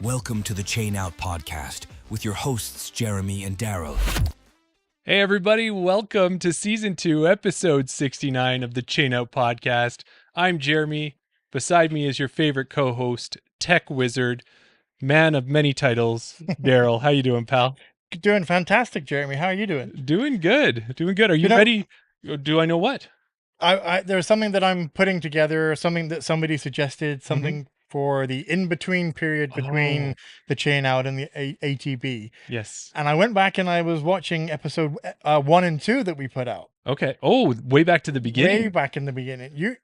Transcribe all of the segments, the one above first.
Welcome to the Chain Out Podcast with your hosts, Jeremy and Daryl. Hey, everybody. Welcome to Season 2, Episode 69 of the Chain Out Podcast. I'm Jeremy. Beside me is your favorite co-host, tech wizard, man of many titles, Daryl. How you doing, pal? Doing fantastic, Jeremy. How are you doing? Doing good. Doing good. Are you ready? Do I know what? There's something that I'm putting together, something that somebody suggested, something for the in-between period between the Chain Out and the ATB. Yes. And I went back and I was watching episode 1 and 2 that we put out. Okay. Oh, way back to the beginning. Way back in the beginning.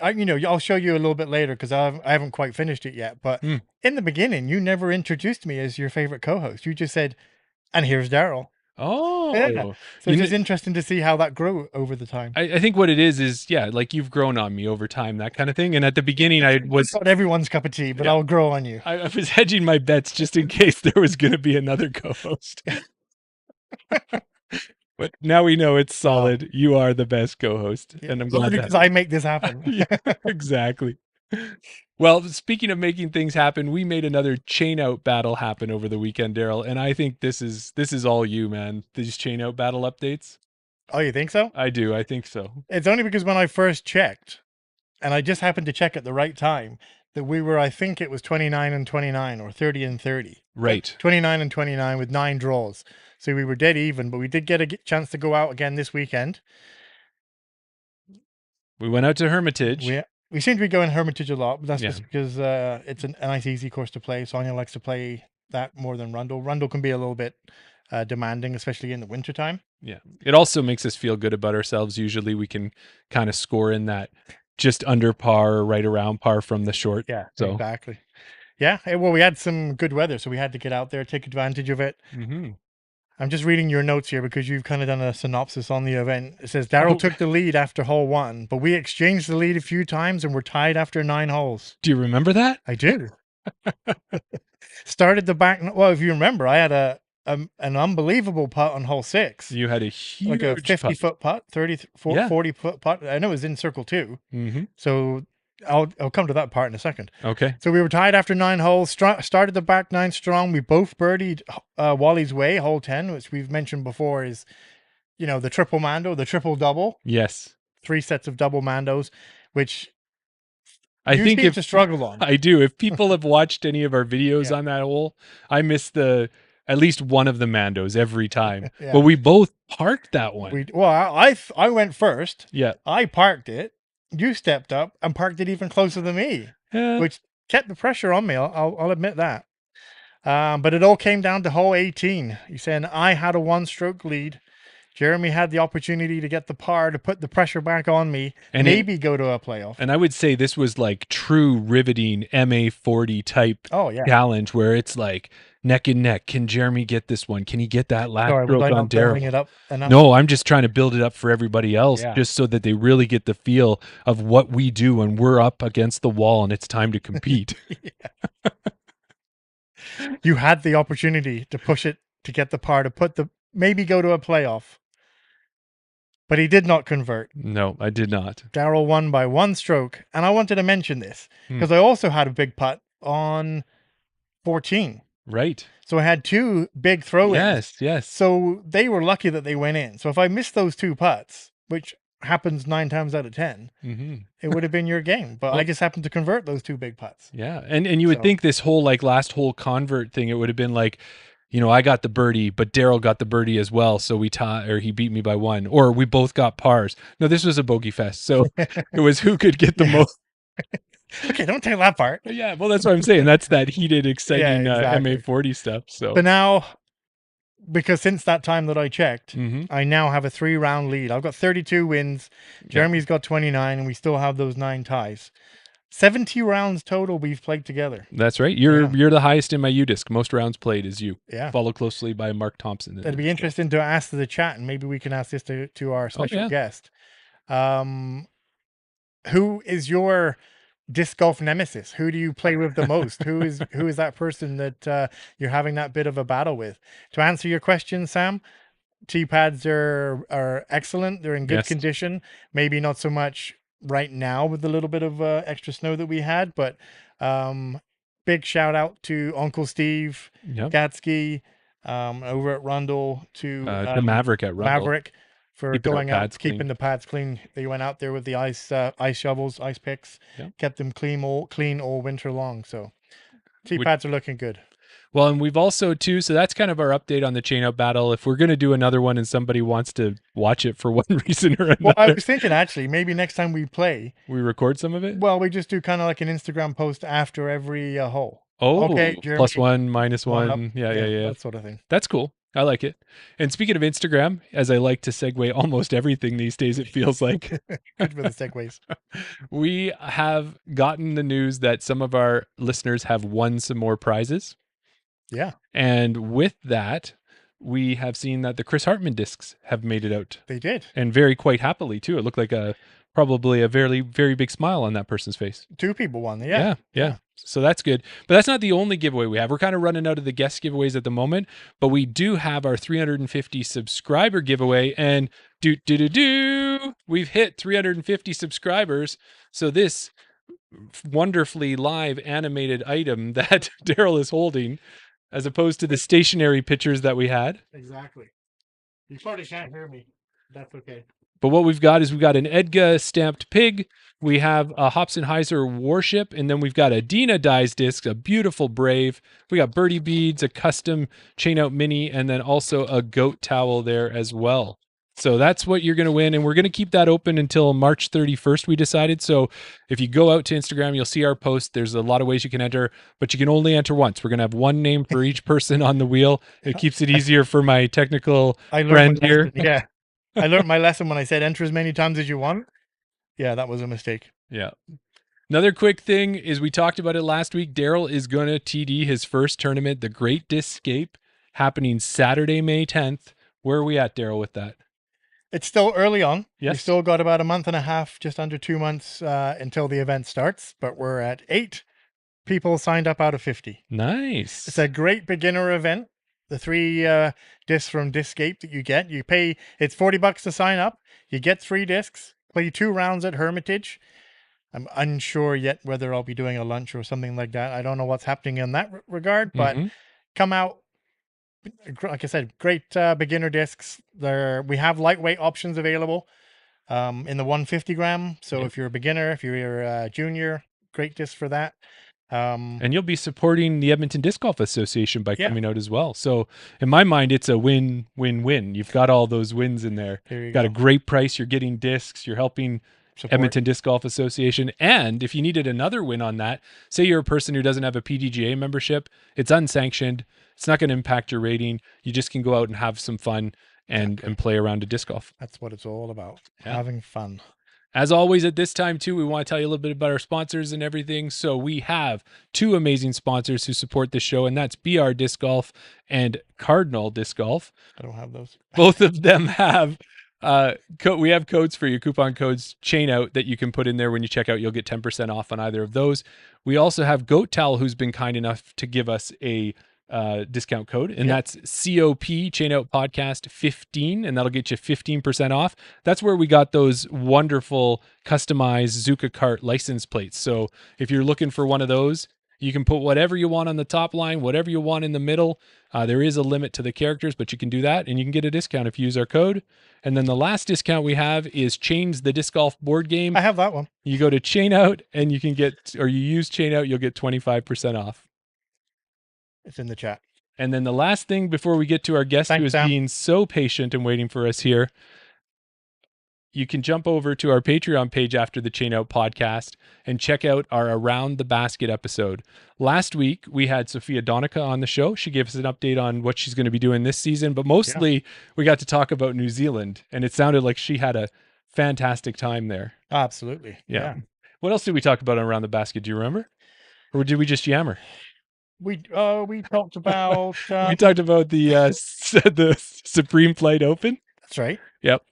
I'll show you a little bit later because I haven't quite finished it yet. But in the beginning, you never introduced me as your favorite co-host. You just said, and here's Daryl. Oh, yeah. So it's just interesting to see how that grew over the time. I think what it is, like you've grown on me over time, that kind of thing. And at the beginning, I was not everyone's cup of tea, but I'll grow on you. I was hedging my bets just in case there was going to be another co-host. But now we know it's solid. You are the best co-host, and I'm glad because I make this happen. Yeah, exactly. Well, speaking of making things happen, we made another Chain Out battle happen over the weekend, Daryl, and I think this is all you, man. These Chain Out battle updates. Oh, you think so? I do. I think so. It's only because when I first checked, and I just happened to check at the right time, that we were, I think it was 29 and 29 or 30 and 30. Right. 29 and 29 with 9 draws. So we were dead even, but we did get a chance to go out again this weekend. We went out to Hermitage. We seem to be going Hermitage a lot, but that's just because it's a nice, easy course to play. Sonia likes to play that more than Rundle. Rundle can be a little bit demanding, especially in the wintertime. Yeah. It also makes us feel good about ourselves. Usually we can kind of score in that just under par or right around par from the short. Yeah, exactly. Yeah, well, we had some good weather, so we had to get out there, take advantage of it. Mm-hmm. I'm just reading your notes here because you've kind of done a synopsis on the event. It says, Daryl took the lead after hole 1, but we exchanged the lead a few times and were tied after 9 holes. Do you remember that? I do. Started the back. Well, if you remember, I had an unbelievable putt on hole 6. You had a huge like a 50-foot putt, 40-foot putt. I know it was in circle 2. Mm-hmm. So I'll come to that part in a second. Okay. So we were tied after 9 holes. Started the back 9 strong. We both birdied Wally's Way, hole 10, which we've mentioned before is, the triple mando, the triple double. Yes. 3 sets of double mandos, which I think seem to struggle on. I do. If people have watched any of our videos on that hole, I miss at least one of the mandos every time. Yeah. But we both parked that one. I went first. Yeah. I parked it. You stepped up and parked it even closer than me, which kept the pressure on me. I'll admit that. But it all came down to hole 18. You're saying I had a 1-stroke lead. Jeremy had the opportunity to get the par to put the pressure back on me and maybe go to a playoff. And I would say this was like true riveting MA40 type challenge where it's like neck and neck. Can Jeremy get this one? Can he get that last stroke on Daryl? No, I'm just trying to build it up for everybody else just so that they really get the feel of what we do when we're up against the wall and it's time to compete. You had the opportunity to push it to get the par to maybe go to a playoff. But he did not convert. No, I did not. Daryl won by 1 stroke. And I wanted to mention this because I also had a big putt on 14. Right. So I had 2 big throw-ins. Yes. So they were lucky that they went in. So if I missed those 2 putts, which happens 9 times out of 10, it would have been your game. But I just happened to convert those 2 big putts. Yeah. And you would think this whole last hole convert thing, it would have been like, I got the birdie, but Daryl got the birdie as well. So he beat me by 1, or we both got pars. No, this was a bogey fest. So it was who could get the most. Okay, don't take that part. Yeah, well, that's what I'm saying. That's that heated, exciting MA40 stuff. So, but now, because since that time that I checked, I now have a 3-round lead. I've got 32 wins. Jeremy's got 29, and we still have those 9 ties. 70 rounds total we've played together. That's right. You're the highest in my U-Disc. Most rounds played is you. Yeah. Followed closely by Mark Thompson. It'd be interesting to ask the chat, and maybe we can ask this to our special guest. Who is your disc golf nemesis? Who do you play with the most? Who is that person that you're having that bit of a battle with? To answer your question, Sam, tee pads are excellent. They're in good condition. Maybe not so much right now with the little bit of extra snow that we had, but big shout out to Uncle Steve Gatsky over at Rundle, to the Maverick at Rundle. Maverick for keeping the pads clean. They went out there with the ice shovels, ice picks, kept them clean all winter long. So pads are looking good. Well, and we've also too, so that's kind of our update on the chain out battle. If we're going to do another one and somebody wants to watch it for one reason or another. Well, I was thinking actually maybe next time we play, we record some of it. Well, we just do kind of like an Instagram post after every hole. Oh, okay, Jeremy, +1, -1. Yeah. That sort of thing. That's cool. I like it. And speaking of Instagram, as I like to segue almost everything these days, it feels like. Good for the segues. We have gotten the news that some of our listeners have won some more prizes. Yeah. And with that, we have seen that the Chris Hartman discs have made it out. They did. And very quite happily, too. It looked like probably a very, very big smile on that person's face. 2 people won. Yeah. So that's good. But that's not the only giveaway we have. We're kind of running out of the guest giveaways at the moment, but we do have our 350 subscriber giveaway, and we've hit 350 subscribers. So this wonderfully live animated item that Daryl is holding, as opposed to the stationary pictures that we had. Exactly. You probably can't hear me. That's okay. But what we've got is we've got an Edga stamped pig. We have a Hobson-Heiser warship, and then we've got a Dina Dies disc, a beautiful Brave. We got birdie beads, a custom chain out mini, and then also a goat towel there as well. So that's what you're going to win, and we're going to keep that open until March 31st, we decided. So if you go out to Instagram, you'll see our post. There's a lot of ways you can enter, but you can only enter once. We're going to have one name for each person on the wheel. It keeps it easier for my technical friend here. Yeah. I learned my lesson when I said enter as many times as you want. Yeah, that was a mistake. Yeah. Another quick thing is we talked about it last week. Daryl is going to TD his first tournament, the Great Discscape, happening Saturday, May 10th. Where are we at, Daryl, with that? It's still early on. Yes. We still got about a month and a half, just under 2 months until the event starts, but we're at 8 people signed up out of 50. Nice. It's a great beginner event. The 3 discs from Discscape that you get, it's $40 to sign up. You get 3 discs, play 2 rounds at Hermitage. I'm unsure yet whether I'll be doing a lunch or something like that. I don't know what's happening in that regard, but come out. Like I said, great beginner discs. We have lightweight options available in the 150 gram. So if you're a beginner, if you're a junior, great disc for that. And you'll be supporting the Edmonton Disc Golf Association by coming out as well. So in my mind, it's a win-win-win. You've got all those wins in there. You got a great price. You're getting discs. You're helping Edmonton Disc Golf Association. And if you needed another win on that, say you're a person who doesn't have a PDGA membership, it's unsanctioned. It's not going to impact your rating. You just can go out and have some fun and play around a disc golf. That's what it's all about, having fun. As always, at this time, too, we want to tell you a little bit about our sponsors and everything. So we have 2 amazing sponsors who support the show, and that's BR Disc Golf and Cardinal Disc Golf. I don't have those. Both of them have we have codes for you, coupon codes, chain out, that you can put in there when you check out. You'll get 10% off on either of those. We also have Goat Towel, who's been kind enough to give us a discount code, and that's COP Chain Out Podcast 15, and that'll get you 15% off. That's where we got those wonderful customized Zuka Kart license plates. So if you're looking for one of those, you can put whatever you want on the top line, whatever you want in the middle. There is a limit to the characters, but you can do that, and you can get a discount if you use our code. And then the last discount we have is Chains the Disc Golf board game. I have that one. You go to Chain Out, and you can get, or you use Chain Out, you'll get 25% off. It's in the chat. And then the last thing before we get to our guest, who is being so patient and waiting for us here, you can jump over to our Patreon page after the Chain Out podcast and check out our Around the Basket episode. Last week, we had Sophia Donica on the show. She gave us an update on what she's going to be doing this season, but mostly we got to talk about New Zealand, and it sounded like she had a fantastic time there. Absolutely. Yeah. What else did we talk about on Around the Basket? Do you remember? Or did we just yammer? We talked about we talked about the Supreme Flight Open. That's right. Yep.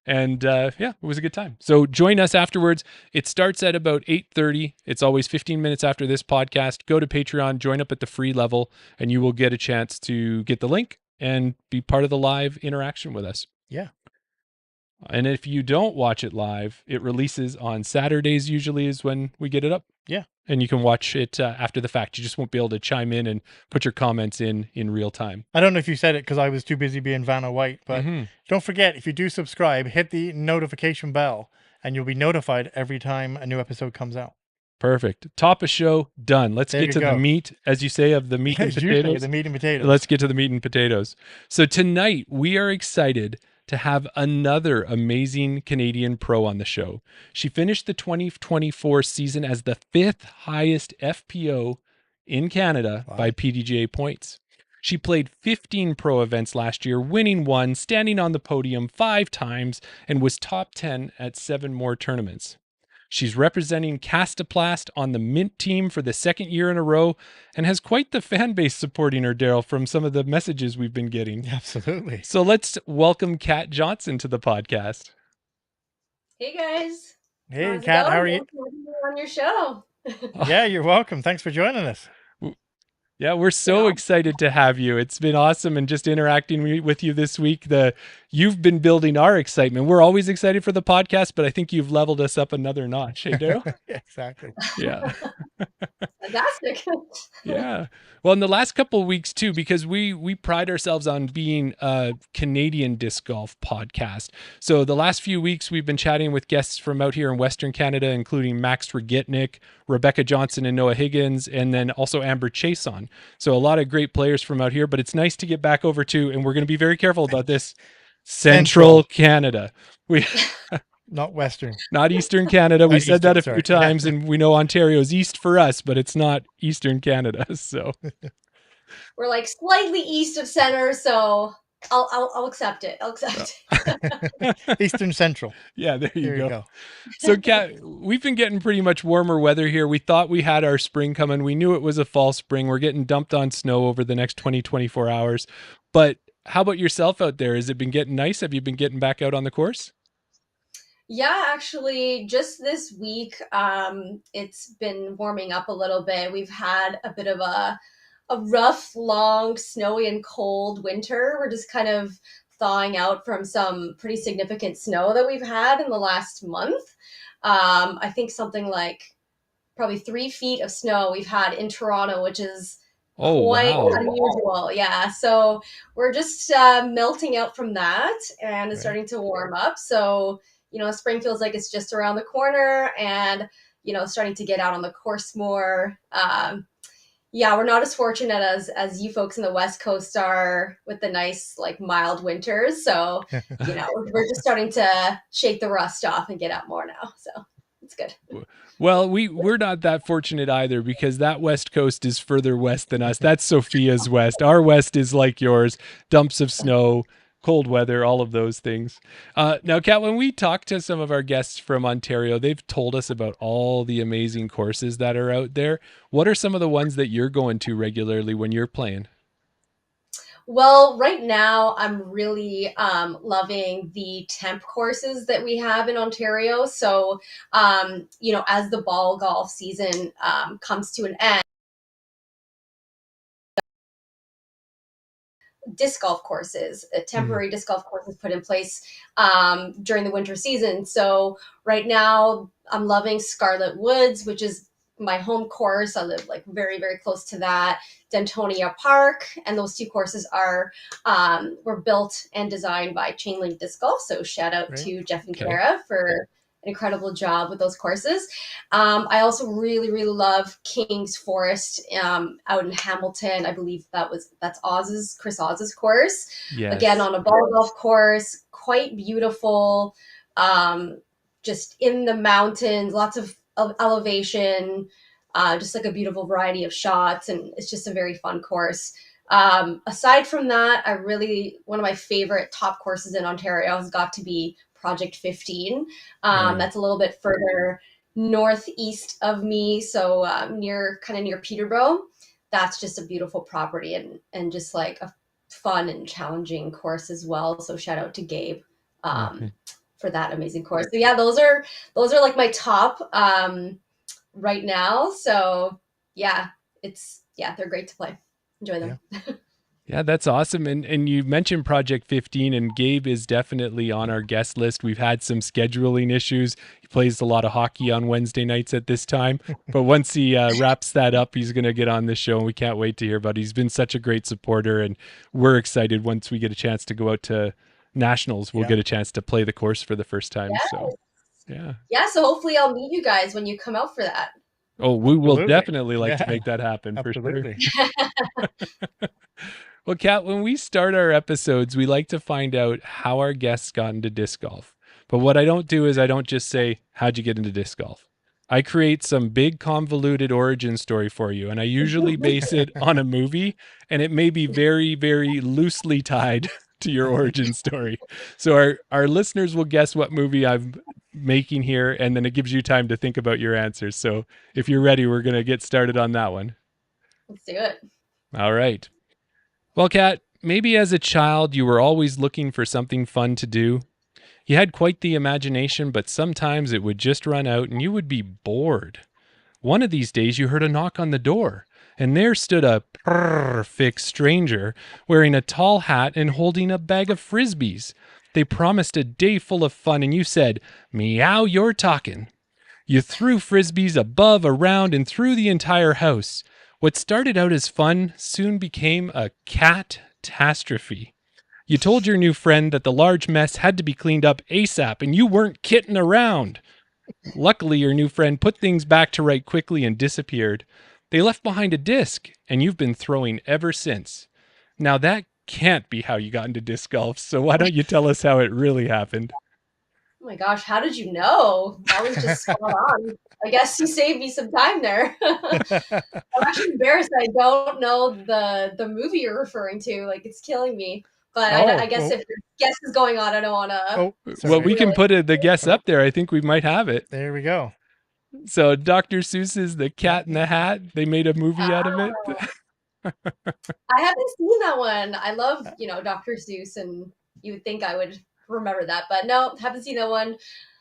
And it was a good time. So join us afterwards. It starts at about 8:30. It's always 15 minutes after this podcast. Go to Patreon, join up at the free level, and you will get a chance to get the link and be part of the live interaction with us. Yeah. And if you don't watch it live, it releases on Saturdays, usually is when we get it up. Yeah. and you can watch it after the fact. You just won't be able to chime in and put your comments in real time. I don't know if you said it because I was too busy being Vanna White, but don't forget, if you do subscribe, hit the notification bell and you'll be notified every time a new episode comes out. Perfect. Top of show done. Let's get to the meat, as you say, of the meat and potatoes. The meat and potatoes. Let's get to the meat and potatoes. So tonight we are excited to have another amazing Canadian pro on the show. She finished the 2024 season as the 5th highest FPO in Canada by PDGA points. She played 15 pro events last year, winning 1, standing on the podium 5 times, and was top 10 at 7 more tournaments. She's representing Kastaplast on the Mint team for the 2nd year in a row and has quite the fan base supporting her, Daryl, from some of the messages we've been getting. Absolutely. So let's welcome Kat Johnson to the podcast. Hey, guys. Hey, Kat, how are you? On your show. Yeah, you're welcome. Thanks for joining us. Yeah, we're so excited to have you. It's been awesome, and just interacting with you this week. You've been building our excitement. We're always excited for the podcast, but I think you've leveled us up another notch. Hey, Daryl? Exactly. Yeah. Fantastic. Yeah. Well, in the last couple of weeks too, because we pride ourselves on being a Canadian disc golf podcast. So the last few weeks we've been chatting with guests from out here in Western Canada, including Max Regitnik, Rebecca Johnson and Noah Higgins, and then also Amber Chason. So a lot of great players from out here, but it's nice to get back over to, and we're going to be very careful about this, Central Canada. Not Western. Not Eastern Canada. We said that a few times, and we know Ontario's east for us, but it's not Eastern Canada. So we're like slightly east of center, so I'll accept it. I'll accept it. Eastern Central. Yeah, there you go. So, Kat, we've been getting pretty much warmer weather here. We thought we had our spring coming. We knew it was a fall spring. We're getting dumped on snow over the next 24 hours. But how about yourself out there? Has it been getting nice? Have you been getting back out on the course? Yeah, actually, just this week, it's been warming up a little bit. We've had a bit of a rough, long, snowy and cold winter. We're just kind of thawing out from some pretty significant snow that we've had in the last month. I think something like probably 3 feet of snow we've had in Toronto, which is quite unusual. Yeah. So we're just melting out from that, and it's starting to warm up. So spring feels like it's just around the corner, and, starting to get out on the course more. Yeah, we're not as fortunate as you folks in the West Coast are with the nice, mild winters. So, we're just starting to shake the rust off and get out more now. So it's good. Well, we're not that fortunate either, because that West Coast is further west than us. That's Sophia's west. Our west is like yours, dumps of snow, cold weather, all of those things. Now, Kat, when we talk to some of our guests from Ontario, they've told us about all the amazing courses that are out there. What are some of the ones that you're going to regularly when you're playing? Well, right now I'm really loving the temp courses that we have in Ontario. So, as the ball golf season comes to an end, disc golf courses, temporary disc golf courses put in place during the winter season. So right now I'm loving Scarlet Woods, which is my home course. I live very, very close to that. Dentonia Park, and those 2 courses were built and designed by Chainlink Disc Golf. So shout out to Jeff and Kara for an incredible job with those courses. I also really, really love King's Forest out in Hamilton. I believe that's Chris Oz's course. Yes. Again, on a ball golf course, quite beautiful, just in the mountains, lots of elevation, just a beautiful variety of shots, and it's just a very fun course. Aside from that, one of my favorite top courses in Ontario has got to be Project 15. That's a little bit further northeast of me, so near Peterborough. That's just a beautiful property, and just a fun and challenging course as well. So shout out to Gabe for that amazing course. So yeah, those are my top right now. So yeah, they're great to play. Enjoy them. Yeah. Yeah, that's awesome. And you mentioned Project 15, and Gabe is definitely on our guest list. We've had some scheduling issues. He plays a lot of hockey on Wednesday nights at this time. But once he wraps that up, he's going to get on the show, and we can't wait to hear about it. He's been such a great supporter, and we're excited once we get a chance to go out to Nationals. We'll get a chance to play the course for the first time. Yes. So, yeah. Yeah, so hopefully I'll meet you guys when you come out for that. Oh, we will definitely like to make that happen for sure. Well, Kat, when we start our episodes, we like to find out how our guests got into disc golf. But what I don't do is I don't just say, how'd you get into disc golf? I create some big convoluted origin story for you. And I usually base it on a movie, and it may be very, very loosely tied to your origin story. So our listeners will guess what movie I'm making here, and then it gives you time to think about your answers. So if you're ready, we're going to get started on that one. Let's do it. All right. Well, Kat, maybe as a child you were always looking for something fun to do. You had quite the imagination, but sometimes it would just run out and you would be bored. One of these days you heard a knock on the door, and there stood a perfect stranger wearing a tall hat and holding a bag of frisbees. They promised a day full of fun, and you said, "Meow, you're talking." You threw frisbees above, around, and through the entire house. What started out as fun soon became a catastrophe. You told your new friend that the large mess had to be cleaned up ASAP, and you weren't kidding around. Luckily, your new friend put things back to right quickly and disappeared. They left behind a disc, and you've been throwing ever since. Now that can't be how you got into disc golf, so why don't you tell us how it really happened? Oh my gosh, how did you know? That was just spot on. I guess you saved me some time there. I'm actually embarrassed I don't know the movie you're referring to. Like, it's killing me. But I guess if your guess is going on, I don't want to. Well, we can put the guess up there. I think we might have it. There we go. So Dr. Seuss's The Cat in the Hat, they made a movie out of it. I haven't seen that one. I love, Dr. Seuss, and you would think I would remember that, but no, haven't seen that one.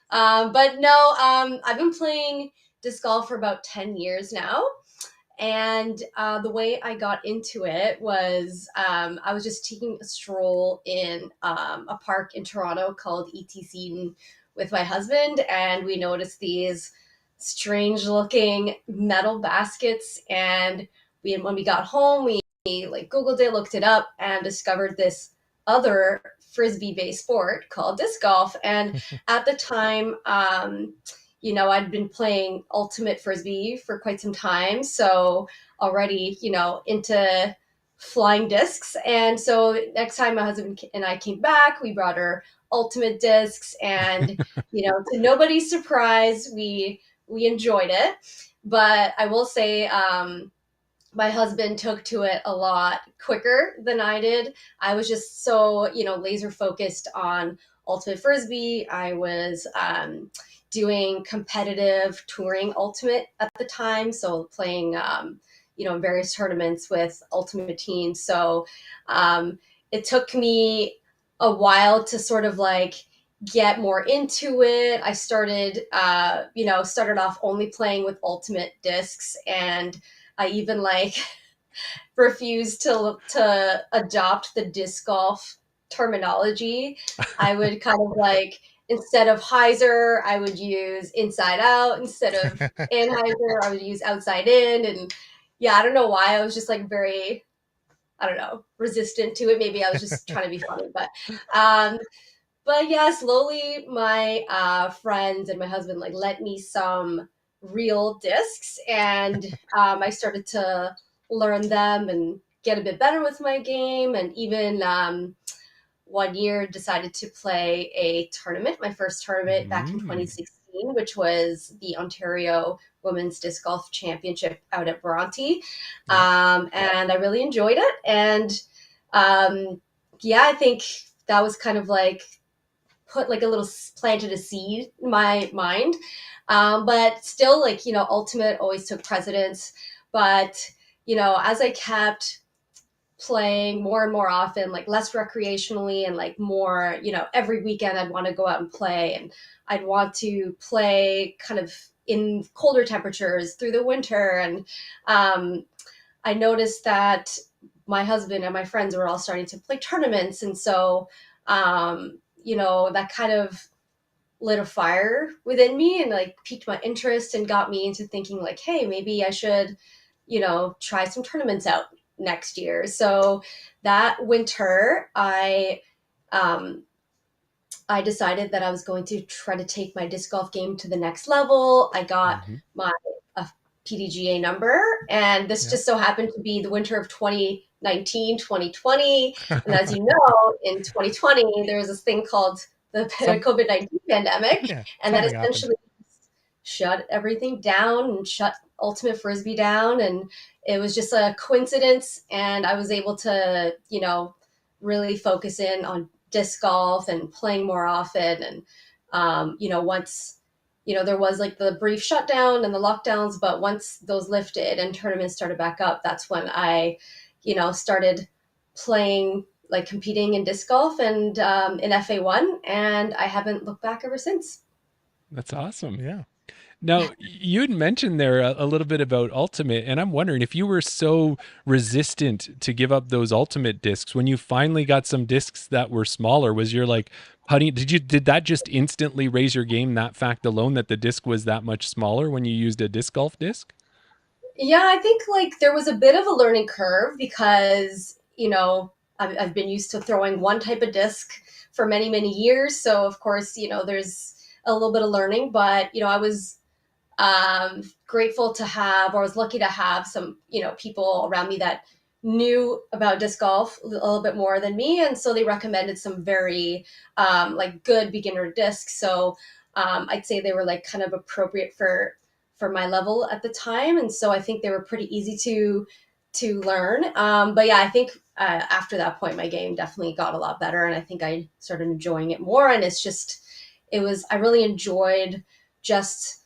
But no, I've been playing disc golf for about 10 years now. And the way I got into it was I was just taking a stroll in a park in Toronto called ETC with my husband, and we noticed these strange looking metal baskets. And when we got home, we like Googled it, looked it up, and discovered this other frisbee-based sport called disc golf. And at the time, I'd been playing ultimate frisbee for quite some time, so already, into flying discs. And so next time my husband and I came back, we brought our ultimate discs, and to nobody's surprise, we enjoyed it. But I will say, my husband took to it a lot quicker than I did. I was just so, laser focused on ultimate frisbee. I was doing competitive touring ultimate at the time, so playing in various tournaments with ultimate teams. So it took me a while to sort of like get more into it. I started started off only playing with ultimate discs, and I even refused to adopt the disc golf terminology. I would kind of instead of hyzer, I would use inside out. Instead of anhyzer, I would use outside in. And yeah, I don't know why. I was just very, resistant to it. Maybe I was just trying to be funny, but yeah, slowly my friends and my husband lent me some real discs, and I started to learn them and get a bit better with my game. And even 1 year decided to play a tournament, my first tournament back in 2016, which was the Ontario Women's Disc Golf Championship out at Bronte. And I really enjoyed it. And I think that was kind of put a little planted a seed in my mind. But still ultimate always took precedence. But, as I kept playing more and more often, less recreationally, and more, every weekend I'd want to go out and play, and I'd want to play kind of in colder temperatures through the winter. And I noticed that my husband and my friends were all starting to play tournaments. And so, that kind of lit a fire within me and like piqued my interest and got me into thinking like, hey, maybe I should, try some tournaments out next year. So that winter, I decided that I was going to try to take my disc golf game to the next level. I got my PDGA number, and this just so happened to be the winter of 2019, 2020. And as you know, in 2020, there was this thing called the COVID-19 pandemic, and that essentially shut everything down and shut Ultimate Frisbee down. And it was just a coincidence. And I was able to, really focus in on disc golf and playing more often. And, once, there was like the brief shutdown and the lockdowns, but once those lifted and tournaments started back up, that's when I, started playing, like competing in disc golf and in FA1. And I haven't looked back ever since. That's awesome. Yeah. Now, you'd mentioned there a little bit about Ultimate, and I'm wondering if you were so resistant to give up those Ultimate discs, when you finally got some discs that were smaller, was your like putting, did that just instantly raise your game, that fact alone, that the disc was that much smaller when you used a disc golf disc? Yeah, I think like there was a bit of a learning curve because, I've been used to throwing one type of disc for many, many years. So of course, there's a little bit of learning, but, I was grateful to have, or was lucky to have some, people around me that knew about disc golf a little bit more than me. And so they recommended some very like good beginner discs. So I'd say they were like kind of appropriate for my level at the time. And so I think they were pretty easy to learn. But yeah, I think after that point, my game definitely got a lot better. And I think I started enjoying it more. And I really enjoyed just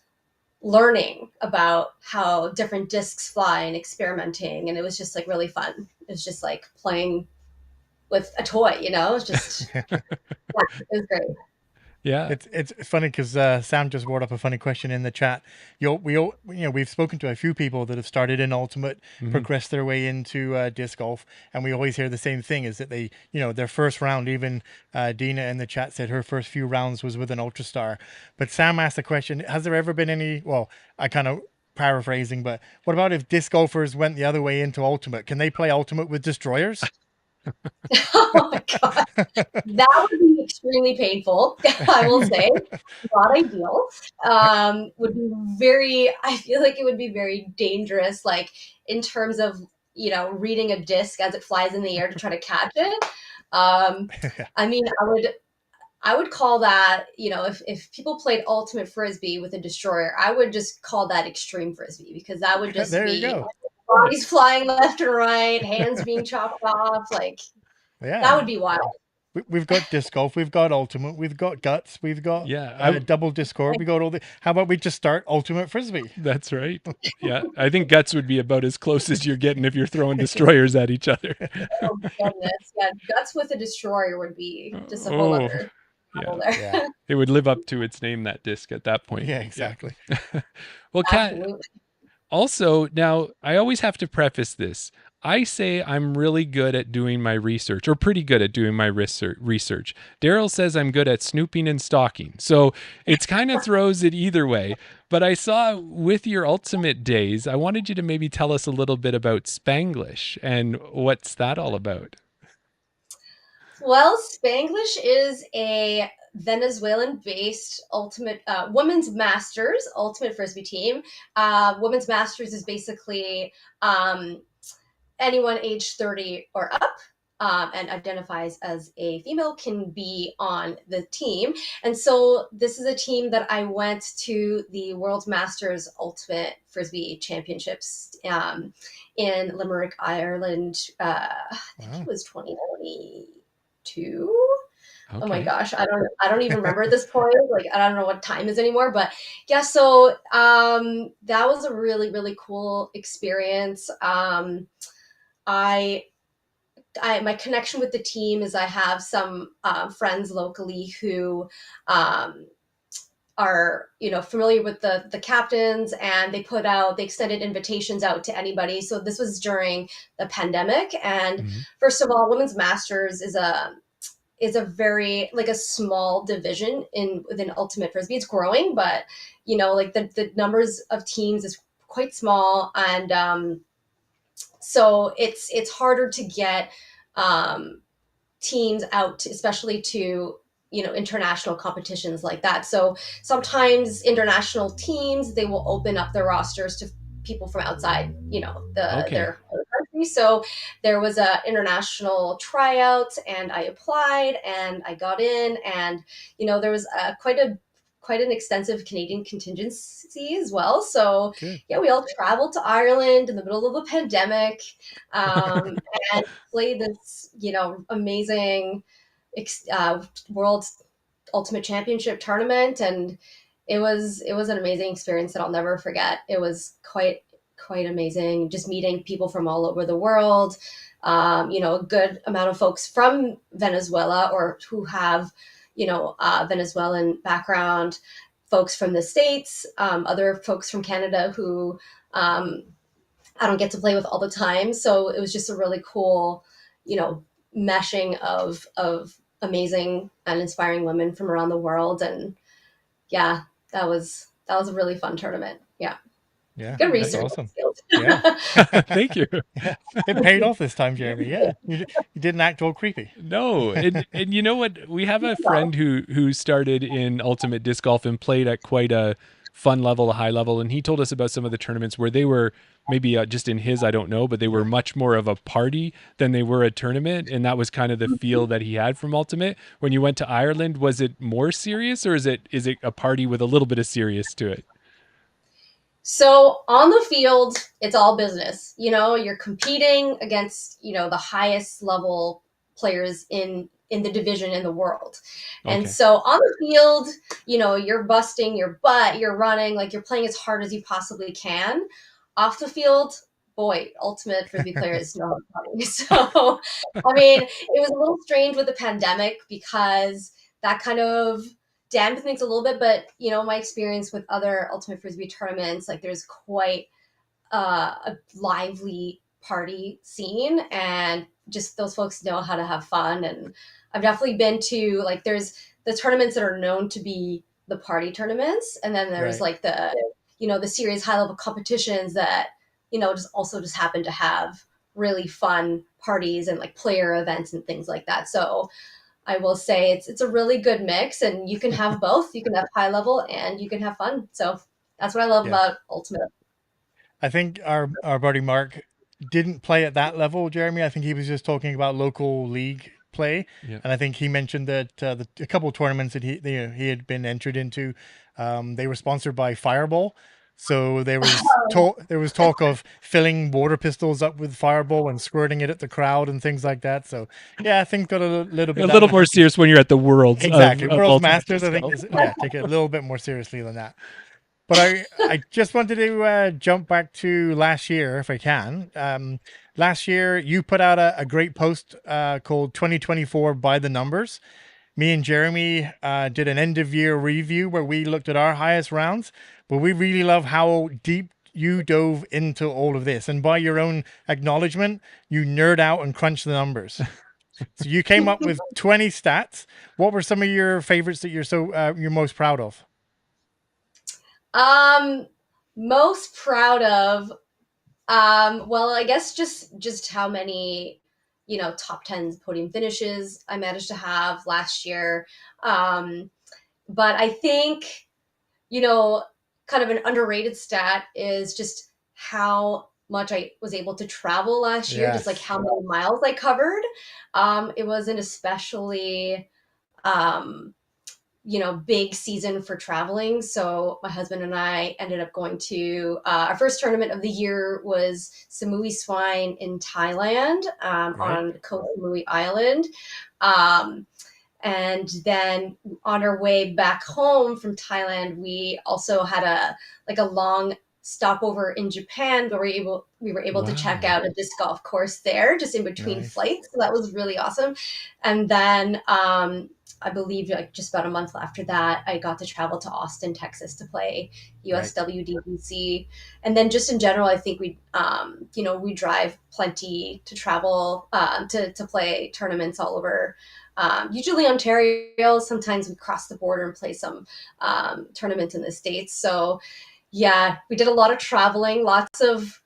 learning about how different discs fly and experimenting. And it was just like really fun. It was just like playing with a toy, It's just, it was great. Yeah, it's funny because Sam just brought up a funny question in the chat. We've spoken to a few people that have started in Ultimate, progressed their way into disc golf, and we always hear the same thing: is that they, their first round. Even Dina in the chat said her first few rounds was with an Ultra Star. But Sam asked the question: has there ever been any? Well, I kind of paraphrasing, but what about if disc golfers went the other way into Ultimate? Can they play Ultimate with destroyers? Oh my god, that would be extremely painful. I will say, not ideal. Would be very. I feel like it would be very dangerous, like in terms of reading a disc as it flies in the air to try to catch it. I mean, I would call that, if people played Ultimate Frisbee with a destroyer, I would just call that extreme Frisbee, because that would just be bodies flying left and right, hands being chopped off. Like, that would be wild. We've got disc golf, we've got Ultimate, we've got Guts, we've got double Discord, we got all the. How about we just start Ultimate Frisbee? That's right. Yeah, I think Guts would be about as close as you're getting if you're throwing destroyers at each other. Oh goodness, yeah, Guts with a destroyer would be just a whole other. Yeah. It would live up to its name, that disc, at that point. Yeah, exactly. Well, Kat, also, now I always have to preface this. I say I'm really good at doing my research, or pretty good at doing my research. Daryl says I'm good at snooping and stalking. So it's kind of throws it either way. But I saw with your Ultimate days, I wanted you to maybe tell us a little bit about Spanglish and what's that all about? Well, Spanglish is a Venezuelan-based ultimate women's masters ultimate frisbee team. Women's masters is basically anyone age 30 or up and identifies as a female can be on the team. And so this is a team that I went to the World Masters Ultimate Frisbee Championships in Limerick, Ireland. I think it was 2022. Okay. Oh my gosh, I don't even remember at this point. Like, I don't know what time is anymore, but yeah. So that was a really, really cool experience. My connection with the team is I have some friends locally who are, familiar with the captains, and they extended invitations out to anybody. So this was during the pandemic. And first of all, women's masters is a very like a small division within ultimate frisbee. It's growing, but like the numbers of teams is quite small. And so it's harder to get teams out, especially to international competitions like that. So sometimes international teams, they will open up their rosters to people from outside their country. So there was a international tryout, and I applied and I got in, and there was quite an extensive Canadian contingency as well. So yeah, we all traveled to Ireland in the middle of the pandemic, and played this amazing World Ultimate Championship tournament, and it was an amazing experience that I'll never forget. It was quite amazing, just meeting people from all over the world. A good amount of folks from Venezuela or who have Venezuelan background, folks from the States, other folks from Canada who I don't get to play with all the time. So it was just a really cool, meshing of amazing and inspiring women from around the world. And yeah, that was a really fun tournament. Yeah. Yeah. Good research. Awesome. Yeah. Thank you. Yeah. It paid off this time, Jeremy. Yeah. You didn't act all creepy. No. And you know what? We have a friend who started in ultimate disc golf and played at quite a fun level, a high level. And he told us about some of the tournaments where they were maybe just in his, I don't know, but they were much more of a party than they were a tournament. And that was kind of the feel that he had from ultimate. When you went to Ireland, was it more serious, or is it a party with a little bit of serious to it? So on the field, it's all business. You're competing against, the highest level players in the division in the world. And so on the field, you're busting your butt, you're running, like you're playing as hard as you possibly can. Off the field, boy, ultimate frisbee players know how to play. So, I mean, it was a little strange with the pandemic because that kind of dampened things a little bit, but my experience with other ultimate frisbee tournaments, like there's quite a lively party scene, and just those folks know how to have fun. And I've definitely been to, like, there's the tournaments that are known to be the party tournaments, and then there's like the the serious high level competitions that just happen to have really fun parties and like player events and things like that. So I will say it's a really good mix, and you can have both. You can have high level and you can have fun. So that's what I love about ultimate. I think our buddy Mark didn't play at that level, Jeremy. I think he was just talking about local league play, and I think he mentioned that a couple of tournaments that he had been entered into, they were sponsored by Fireball. So there was talk of filling water pistols up with Fireball and squirting it at the crowd and things like that. So yeah, things got a little more serious when you're at the Worlds. Exactly, World's Masters. I think take it a little bit more seriously than that. But I just wanted to jump back to last year, if I can. Last year, you put out a great post called 2024 by the Numbers. Me and Jeremy did an end-of-year review where we looked at our highest rounds, but we really love how deep you dove into all of this. And by your own acknowledgement, you nerd out and crunch the numbers. So you came up with 20 stats. What were some of your favorites that you're most proud of? Most proud of, well, I guess just how many, top 10 podium finishes I managed to have last year. But I think, kind of an underrated stat is just how much I was able to travel last year, just like how many miles I covered. It was an especially, big season for traveling. So my husband and I ended up going to our first tournament of the year was Samui Swine in Thailand, on Koh Samui Island. And then on our way back home from Thailand, we also had a long stopover in Japan where we were able to check out a disc golf course there just in between flights. So that was really awesome. And then I believe like just about a month after that, I got to travel to Austin, Texas to play USWDBC. And then just in general, I think we drive plenty to travel to play tournaments all over. Usually Ontario. Sometimes we cross the border and play some tournaments in the States. So yeah, we did a lot of traveling, lots of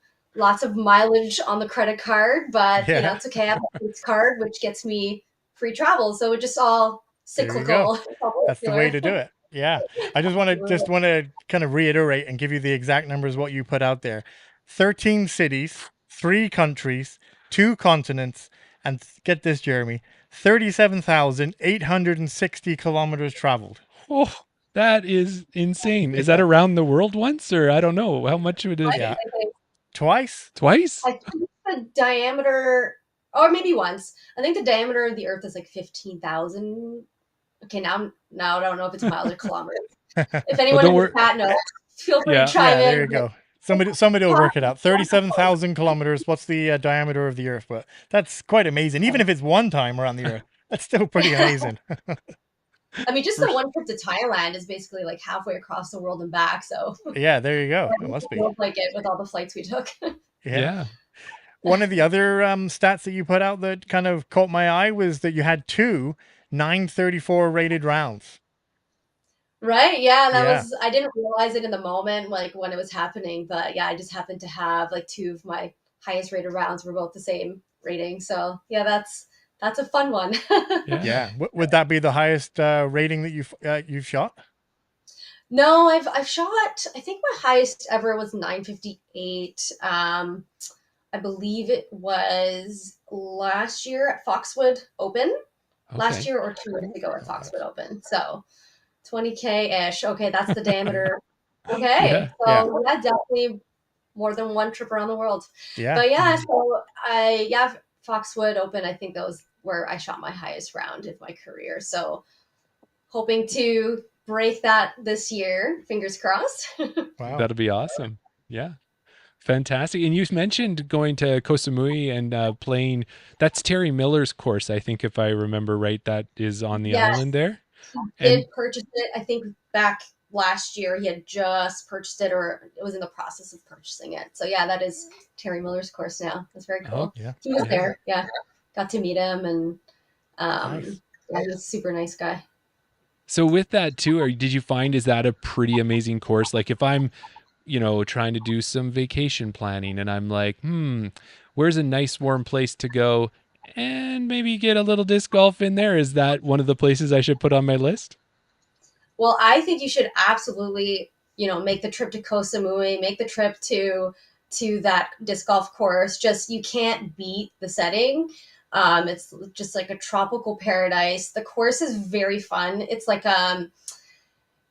mileage on the credit card, but it's okay. I have a Fleets card, which gets me free travel. So it just all cyclical. That's the way to do it. Yeah. I just want to kind of reiterate and give you the exact numbers what you put out there. 13 cities, 3 countries, 2 continents, and get this, Jeremy, 37,860 kilometers traveled. Oh, that is insane. Is that around the world once, or I don't know how much it is? Yeah. Twice? I think the diameter, or maybe once. I think the diameter of the Earth is like 15,000. Okay, now I don't know if it's miles or kilometers. If anyone in the chat knows, feel free to chime in. There you go. Somebody will work it out. 37,000 kilometers. What's the diameter of the Earth? But that's quite amazing. Even if it's one time around the Earth, that's still pretty amazing. I mean, just the one trip to Thailand is basically like halfway across the world and back. So yeah, there you go. It must be. Feels like it with all the flights we took. Yeah. One of the other stats that you put out that kind of caught my eye was that you had 2 934 rated rounds. Right. Yeah. That was, I didn't realize it in the moment, like when it was happening, but yeah, I just happened to have like 2 of my highest rated rounds were both the same rating. So yeah, that's a fun one. Yeah. Would that be the highest rating that you've shot? No, I've shot, I think my highest ever was 958. I believe it was last year at Foxwood Open. Last year or 2 years ago at Foxwood Open. So 20K-ish. Okay, that's the diameter. Okay. So yeah, definitely more than one trip around the world. Yeah. But yeah, so Foxwood Open, I think that was where I shot my highest round of my career. So hoping to break that this year. Fingers crossed. Wow. That'll be awesome. Yeah. Fantastic. And you mentioned going to Koh Samui and playing, that's Terry Miller's course, I think, if I remember right, that is on the island there. He did purchase it, I think, back last year. He had just purchased it, or it was in the process of purchasing it. So yeah, that is Terry Miller's course now. That's very cool. He was there. Yeah. Got to meet him, and he was a super nice guy. So with that too, did you find, is that a pretty amazing course? Like if I'm trying to do some vacation planning and I'm like, where's a nice warm place to go and maybe get a little disc golf in there? Is that one of the places I should put on my list? Well, I think you should absolutely, make the trip to Koh Samui, make the trip to that disc golf course. Just, you can't beat the setting. It's just like a tropical paradise. The course is very fun. It's like,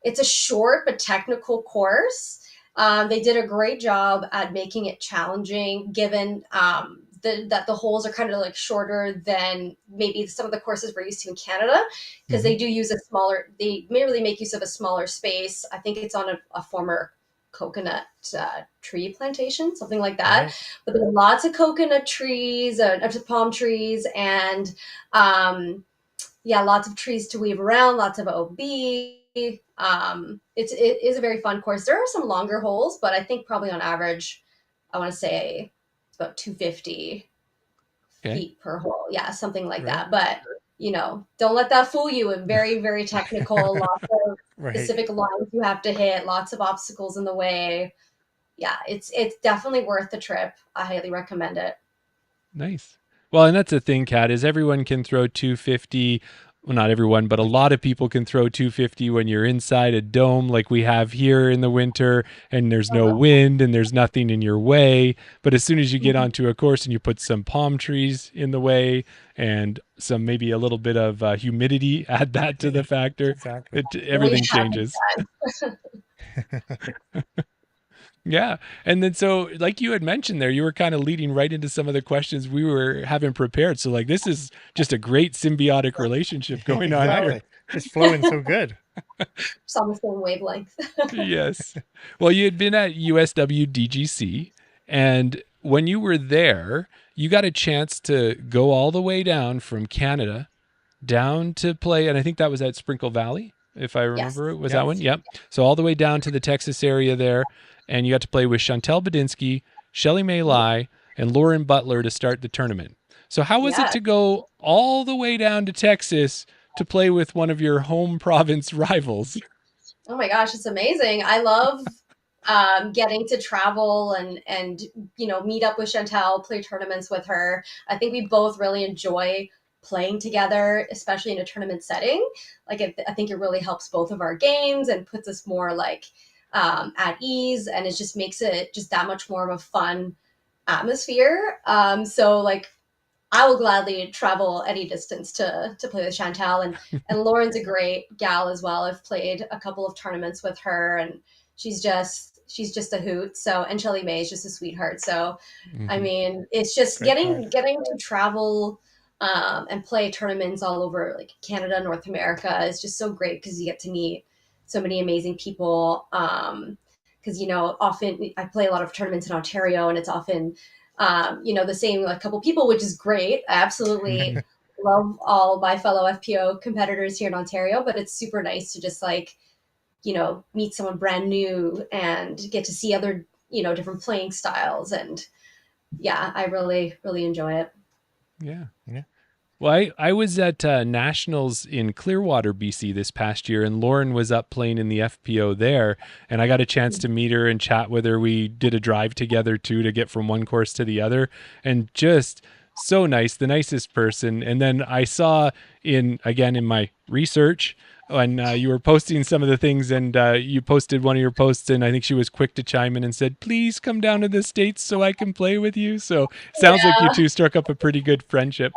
it's a short but technical course. They did a great job at making it challenging, given that the holes are kind of like shorter than maybe some of the courses we're used to in Canada, because they do use they merely make use of a smaller space. I think it's on a former coconut tree plantation, something like that. Right. But there's lots of coconut trees, palm trees, and lots of trees to weave around, lots of OB. It is a very fun course. There are some longer holes, but I think probably on average, I want to say it's about 250 feet per hole. Yeah, something like that. But don't let that fool you. And very, very technical, lots of specific lines you have to hit, lots of obstacles in the way. Yeah, it's definitely worth the trip. I highly recommend it. Nice. Well, and that's the thing, Kat, is everyone can throw 250. Well, not everyone, but a lot of people can throw 250 when you're inside a dome like we have here in the winter, and there's no wind and there's nothing in your way. But as soon as you get onto a course and you put some palm trees in the way and some, maybe a little bit of humidity, add that to the factor, everything changes. Yeah. And then so like you had mentioned there, you were kind of leading right into some of the questions we were having prepared. So like this is just a great symbiotic relationship going on here. It's flowing so good. It's on the same wavelength. Yes. Well, you had been at USW DGC, and when you were there, you got a chance to go all the way down from Canada down to play, and I think that was at Sprinkle Valley, if I remember. Yes. It was that one? Yep. So all the way down to the Texas area there, and you got to play with Chantel Badinsky, Shelly May Lai, and Lauren Butler to start the tournament. So how was it to go all the way down to Texas to play with one of your home province rivals? Oh my gosh, it's amazing. I love getting to travel and meet up with Chantel, play tournaments with her. I think we both really enjoy playing together, especially in a tournament setting. Like I think it really helps both of our games and puts us more like at ease, and it just makes it just that much more of a fun atmosphere. So like I will gladly travel any distance to play with Chantel, and Lauren's a great gal as well. I've played a couple of tournaments with her, and she's just a hoot. So, and Shelly May is just a sweetheart. So, I mean, it's just getting to travel and play tournaments all over like Canada, North America is just so great because you get to meet so many amazing people. Because often I play a lot of tournaments in Ontario, and it's often the same like couple people, which is great. I absolutely love all my fellow FPO competitors here in Ontario, but it's super nice to just like, meet someone brand new and get to see other, different playing styles. And yeah, I really, really enjoy it. Yeah. Yeah. Well, I was at Nationals in Clearwater, BC this past year, and Lauren was up playing in the FPO there, and I got a chance to meet her and chat with her. We did a drive together, too, to get from one course to the other, and just so nice, the nicest person. And then I saw in my research when you were posting some of the things, and you posted one of your posts, and I think she was quick to chime in and said, please come down to the States so I can play with you. So sounds like you two struck up a pretty good friendship.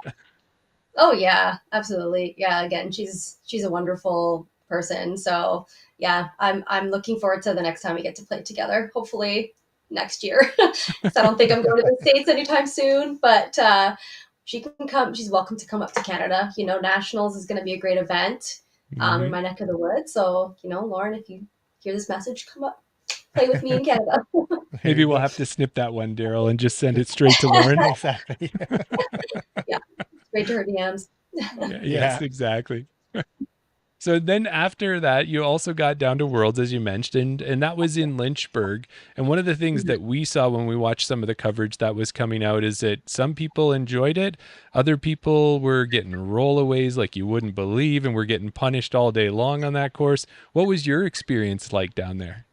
Oh yeah, absolutely. Yeah, again, she's a wonderful person. So yeah, I'm looking forward to the next time we get to play together. Hopefully next year. So I don't think I'm going to the States anytime soon, but she can come. She's welcome to come up to Canada. Nationals is going to be a great event in my neck of the woods. So Lauren, if you hear this message, come up, play with me in Canada. Maybe we'll have to snip that one, Daryl, and just send it straight to Lauren. Exactly. Yeah. Straight to her DMs. Yes, exactly. So then after that, you also got down to Worlds, as you mentioned, and that was in Lynchburg. And one of the things that we saw when we watched some of the coverage that was coming out is that some people enjoyed it. Other people were getting rollaways like you wouldn't believe, and were getting punished all day long on that course. What was your experience like down there?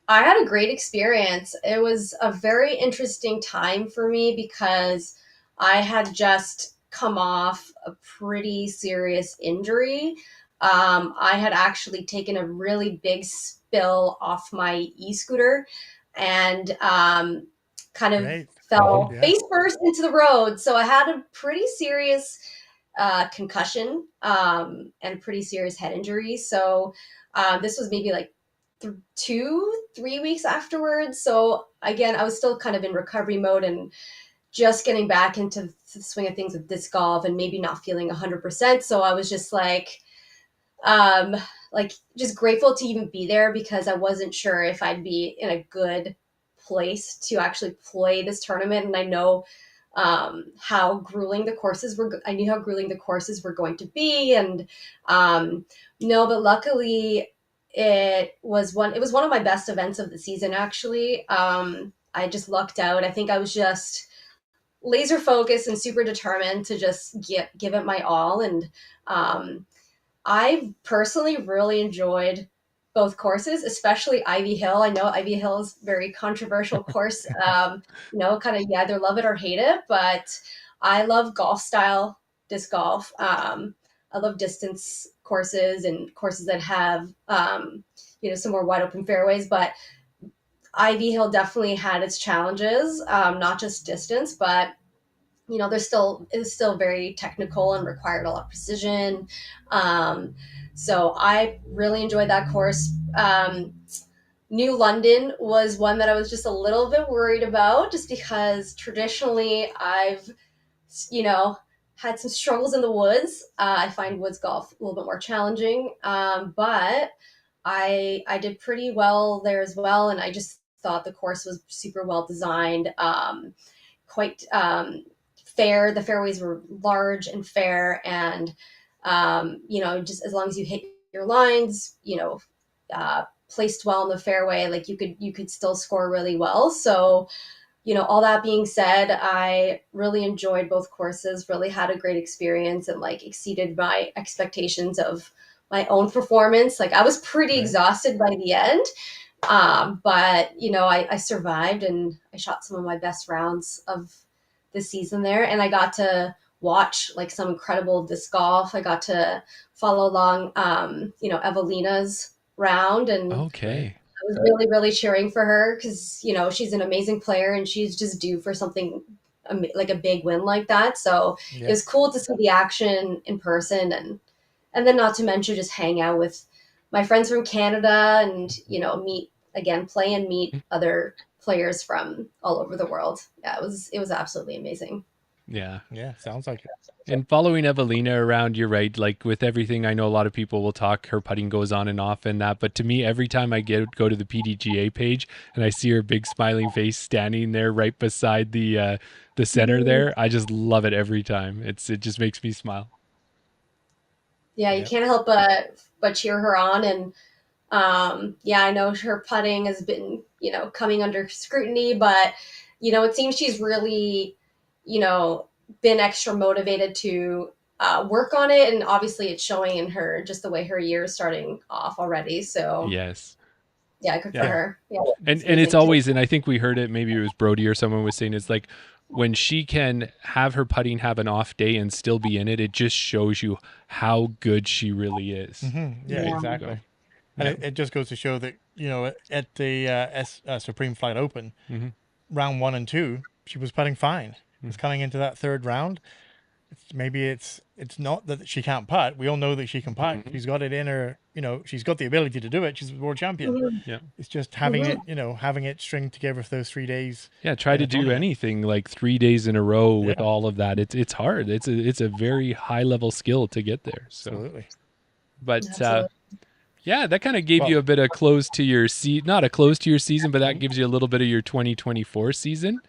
I had a great experience. It was a very interesting time for me because I had just come off a pretty serious injury. I had actually taken a really big spill off my e-scooter and kind of fell face first into the road. So I had a pretty serious concussion and pretty serious head injury. So this was maybe like 2-3 weeks afterwards. So again, I was still kind of in recovery mode and just getting back into the swing of things with disc golf and maybe not feeling 100%. So I was just like just grateful to even be there because I wasn't sure if I'd be in a good place to actually play this tournament. And I know how grueling the courses were. I knew how grueling the courses were going to be. And but luckily it was one of my best events of the season, actually. I just lucked out. I think I was just laser focused and super determined to just give it my all. And I personally really enjoyed both courses, especially Ivy Hill. I know Ivy Hill is a very controversial course. Kind of you either love it or hate it, but I love golf style disc golf. I love distance courses and courses that have some more wide open fairways, but Ivy Hill definitely had its challenges, not just distance, but it's still very technical and required a lot of precision. So I really enjoyed that course. New London was one that I was just a little bit worried about, just because traditionally I've, had some struggles in the woods. I find woods golf a little bit more challenging, but I did pretty well there as well. And I just thought the course was super well designed, quite fair. The fairways were large and fair, and just as long as you hit your lines, placed well in the fairway, like you could still score really well. So, all that being said, I really enjoyed both courses, really had a great experience, and like exceeded my expectations of my own performance. Like I was pretty exhausted by the end. But I survived, and I shot some of my best rounds of the season there, and I got to watch like some incredible disc golf. I got to follow along, Evelina's round, and okay. I was really, really cheering for her because, she's an amazing player and she's just due for something like a big win like that. So it was cool to see the action in person, and then not to mention just hang out with my friends from Canada and, play and meet other players from all over the world. Yeah, it was absolutely amazing. Yeah. Yeah, sounds like it. And following Evelina around, you're right. Like with everything, I know a lot of people will talk, her putting goes on and off and that. But to me, every time I go to the PDGA page and I see her big smiling face standing there right beside the center there, I just love it every time. It just makes me smile. Yeah, you can't help but cheer her on. And I know her putting has been, coming under scrutiny, but, it seems she's really, been extra motivated to work on it. And obviously it's showing in her, just the way her year is starting off already. So yes. Yeah, good for her. Yeah. And it's always, and I think we heard it, maybe it was Brody or someone was saying, it's like when she can have her putting have an off day and still be in it, it just shows you how good she really is. Mm-hmm. Yeah, exactly. And it just goes to show that, at the Supreme Flight Open, round 1 and 2, she was putting fine. It's coming into that third round. It's not that she can't putt. We all know that she can putt. She's got it in her, she's got the ability to do it. She's a world champion. Yeah. It's just having it, having it stringed together for those 3 days. Yeah. Try to do anything like 3 days in a row with all of that. It's hard. It's a very high level skill to get there. So. Absolutely. But, yeah, that kind of gave you a bit of close to your not a close to your season, but that gives you a little bit of your 2024 season.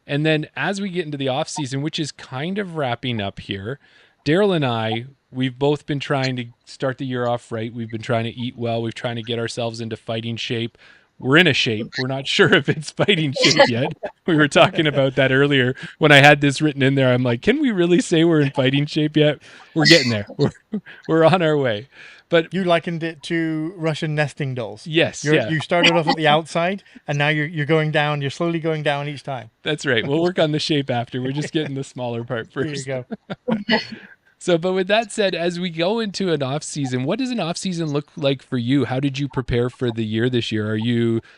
And then as we get into the off season, which is kind of wrapping up here, Daryl and I, we've both been trying to start the year off right. We've been trying to eat well. We've trying to get ourselves into fighting shape. We're in a shape. We're not sure if it's fighting shape yet. We were talking about that earlier when I had this written in there. I'm like, can we really say we're in fighting shape yet? We're getting there. We're on our way. But you likened it to Russian nesting dolls. Yes. You started off at the outside, and now you're going down. You're slowly going down each time. That's right. We'll work on the shape after. We're just getting the smaller part first. There you go. So, but with that said, as we go into an off season, what does an off season look like for you? How did you prepare for the year this year?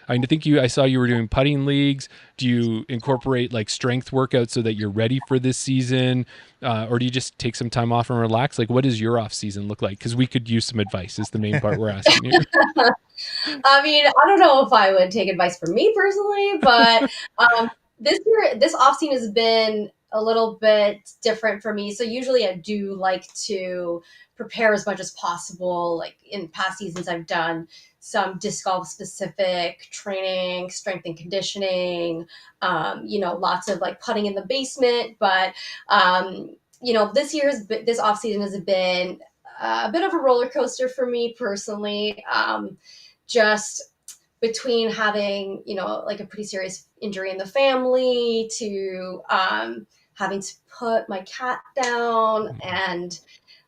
I saw you were doing putting leagues. Do you incorporate like strength workouts so that you're ready for this season? Or do you just take some time off and relax? Like, what does your off season look like? Because we could use some advice is the main part we're asking you. I mean, I don't know if I would take advice from me personally, but this off season has been a little bit different for me. So usually I do like to prepare as much as possible. Like in past seasons, I've done some disc golf specific training, strength and conditioning, lots of like putting in the basement. But, this off season has been a bit of a roller coaster for me personally. Just between having, like a pretty serious injury in the family to, having to put my cat down, and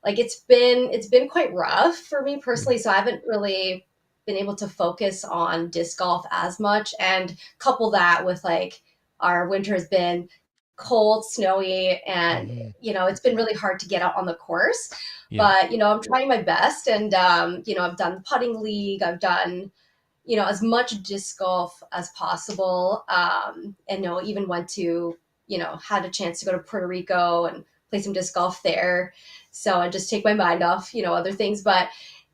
like it's been quite rough for me personally. So I haven't really been able to focus on disc golf as much, and couple that with like our winter has been cold, snowy, and it's been really hard to get out on the course. But I'm trying my best, and I've done the putting league, I've done as much disc golf as possible, and even went to had a chance to go to Puerto Rico and play some disc golf there. So I just take my mind off, other things. But,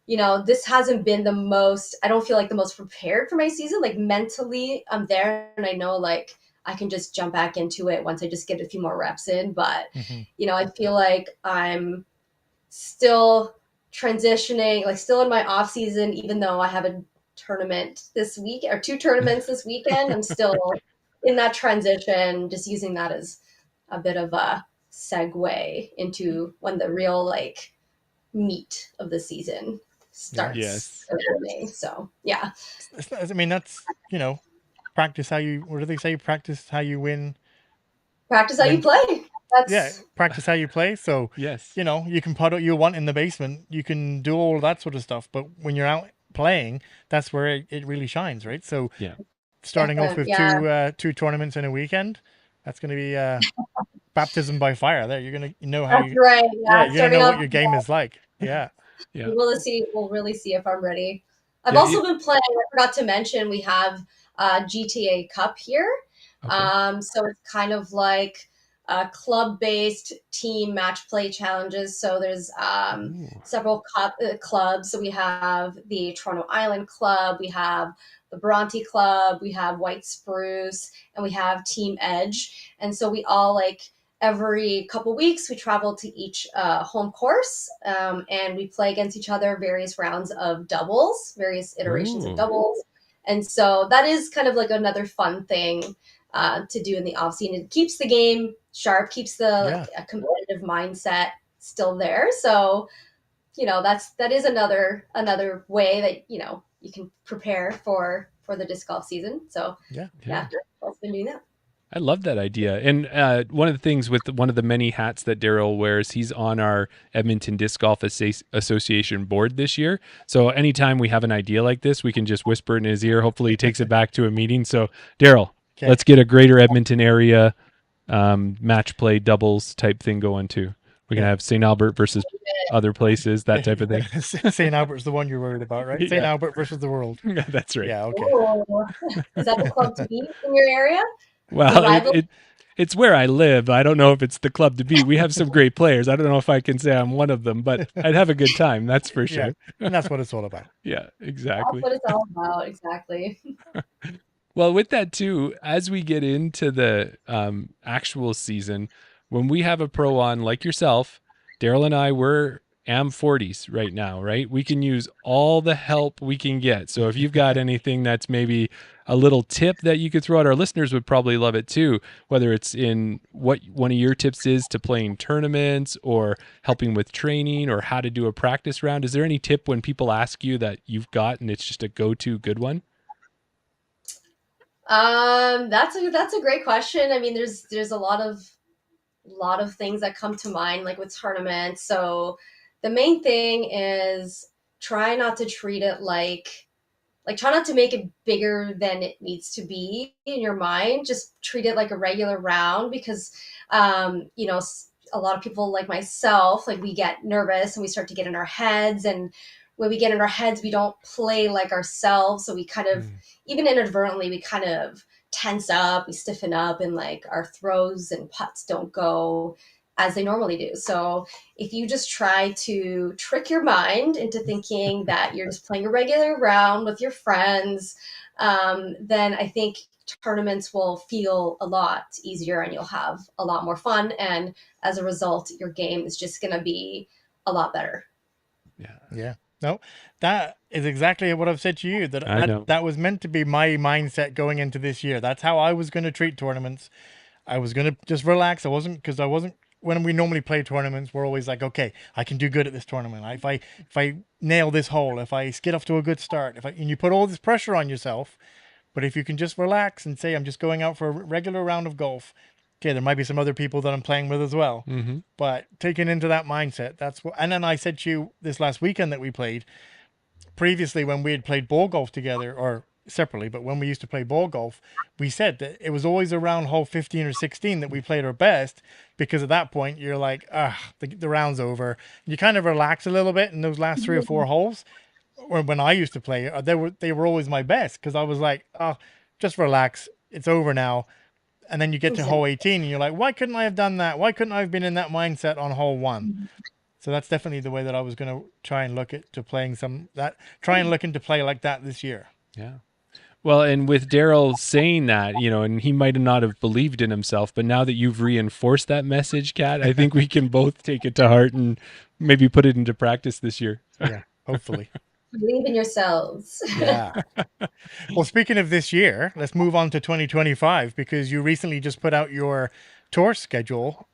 this hasn't been I don't feel like the most prepared for my season. Like mentally I'm there, and I know like I can just jump back into it once I just get a few more reps in. But, I feel like I'm still transitioning, like still in my off season, even though I have a tournament this week or 2 tournaments this weekend. I'm still in that transition, just using that as a bit of a segue into when the real like meat of the season starts. Yes. So yeah. I mean, that's, practice how you, what do they say? Practice how you win. Practice how you play. Practice how you play. So, yes, you can put what you want in the basement. You can do all that sort of stuff. But when you're out playing, that's where it really shines, right? So, starting off with two tournaments in a weekend, that's going to be baptism by fire. There, you're going to know how that's right. Yeah, you're going to know what your game is like. Yeah. We'll really see if I'm ready. I've also been playing. I forgot to mention we have GTA Cup here. Okay. So it's kind of like club-based team match play challenges. So there's several clubs. So we have the Toronto Island Club, we have the Bronte Club, we have White Spruce, and we have Team Edge. And so we all every couple weeks we travel to each home course, and we play against each other various rounds of doubles, various iterations of doubles. And so that is kind of like another fun thing to do in the off season. It keeps the game sharp, keeps the a competitive mindset still there. So, that is another way that, you can prepare for the disc golf season. So I've been doing that. I love that idea. And one of the things with one of the many hats that Daryl wears, he's on our Edmonton Disc Golf Association board this year. So anytime we have an idea like this, we can just whisper in his ear. Hopefully he takes it back to a meeting. So Daryl, let's get a greater Edmonton area match play doubles type thing going too. We can have St. Albert versus other places, that type of thing. St. Albert's the one you're worried about, right? St. Albert versus the world. That's right. Yeah, okay. Ooh. Is that the club to beat in your area? Well, it's where I live. I don't know if it's the club to beat. We have some great players. I don't know if I can say I'm one of them, but I'd have a good time. That's for sure. Yeah, and that's what it's all about. Yeah, exactly. That's what it's all about. Exactly. Well, with that too, as we get into the actual season, when we have a pro on like yourself, Daryl and I, we're AM40s right now, right? We can use all the help we can get. So if you've got anything that's maybe a little tip that you could throw out, our listeners would probably love it too, whether it's in what one of your tips is to playing tournaments or helping with training or how to do a practice round. Is there any tip when people ask you that you've got and it's just a go-to good one? That's a great question. I mean, there's a lot of things that come to mind, like with tournaments. So the main thing is try not to treat it like try not to make it bigger than it needs to be in your mind. Just treat it like a regular round because, a lot of people like myself, we get nervous and we start to get in our heads. And when we get in our heads, we don't play like ourselves. So we kind of, even inadvertently, we kind of tense up, we stiffen up, and our throws and putts don't go as they normally do. So if you just try to trick your mind into thinking that you're just playing a regular round with your friends, then I think tournaments will feel a lot easier and you'll have a lot more fun. And as a result, your game is just going to be a lot better. Yeah. No, that is exactly what I've said to you, that was meant to be my mindset going into this year. That's how I was going to treat tournaments. I was going to just relax. When we normally play tournaments, we're always like, okay, I can do good at this tournament. If I nail this hole, if I get off to a good start, and you put all this pressure on yourself, but if you can just relax and say, I'm just going out for a regular round of golf. Okay, there might be some other people that I'm playing with as well, but taking into that mindset, and then I said to you this last weekend that we played, previously when we had played ball golf together, or separately, but when we used to play ball golf, we said that it was always around hole 15 or 16 that we played our best, because at that point you're like, the round's over. You kind of relax a little bit in those last 3 or 4 holes. When I used to play, they were always my best, because I was like, just relax, it's over now. And then you get to hole 18 and you're like, why couldn't I have done that? Why couldn't I have been in that mindset on hole 1? So that's definitely the way that I was going to try and look into play like that this year. Yeah. Well, and with Daryl saying that, and he might not have believed in himself, but now that you've reinforced that message, Kat, I think we can both take it to heart and maybe put it into practice this year. Yeah, hopefully. Believe in yourselves. Yeah. Well, speaking of this year, let's move on to 2025 because you recently just put out your tour schedule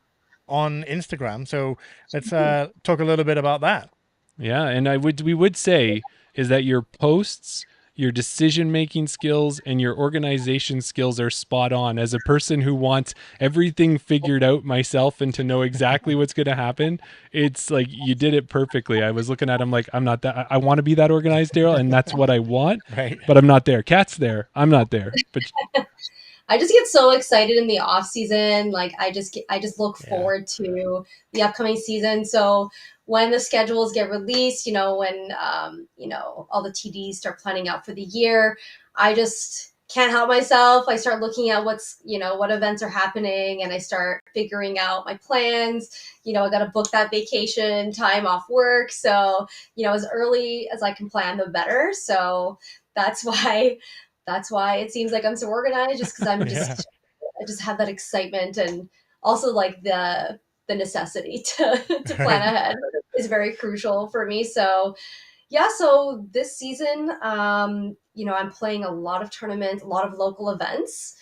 on Instagram. So let's talk a little bit about that. Yeah, and we would say is that your posts, your decision-making skills, and your organization skills are spot on. As a person who wants everything figured out myself and to know exactly what's going to happen, it's like you did it perfectly. I was looking at him like, I'm not that. I want to be that organized, Daryl, and that's what I want. Right. But I'm not there. Kat's there. I'm not there. But I just get so excited in the off season. Like I just look forward to the upcoming season. So when the schedules get released, when all the TDs start planning out for the year, I just can't help myself. I start looking at what events are happening, and I start figuring out my plans. I got to book that vacation time off work. So, as early as I can plan, the better. So that's why it seems like I'm so organized, just because I just have that excitement, and also like the necessity to plan ahead is very crucial for me. So so this season, I'm playing a lot of tournaments, a lot of local events.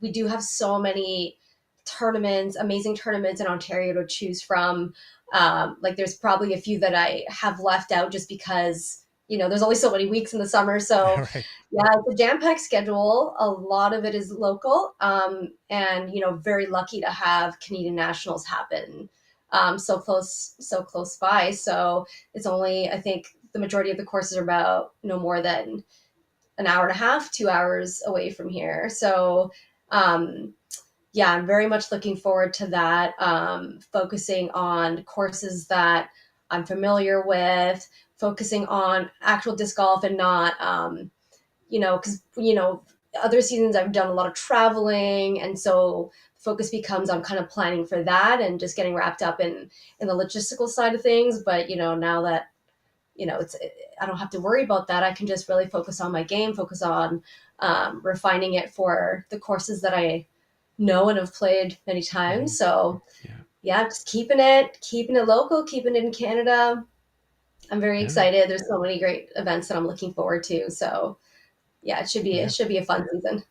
We do have so many tournaments, amazing tournaments in Ontario to choose from. There's probably a few that I have left out just because there's only so many weeks in the summer. So Right. it's a jam-packed schedule. A lot of it is local. And very lucky to have Canadian Nationals happen so close by. So it's only, I think the majority of the courses are about no more than an hour and a half, 2 hours away from here. So I'm very much looking forward to that. Focusing on courses that I'm familiar with, focusing on actual disc golf and not, because, other seasons I've done a lot of traveling. And so focus becomes on kind of planning for that and just getting wrapped up in the logistical side of things. But, now that, I don't have to worry about that. I can just really focus on my game, focus on refining it for the courses that I know and have played many times. So just keeping it local, keeping it in Canada. I'm very excited. There's so many great events that I'm looking forward to. So it should be a fun season.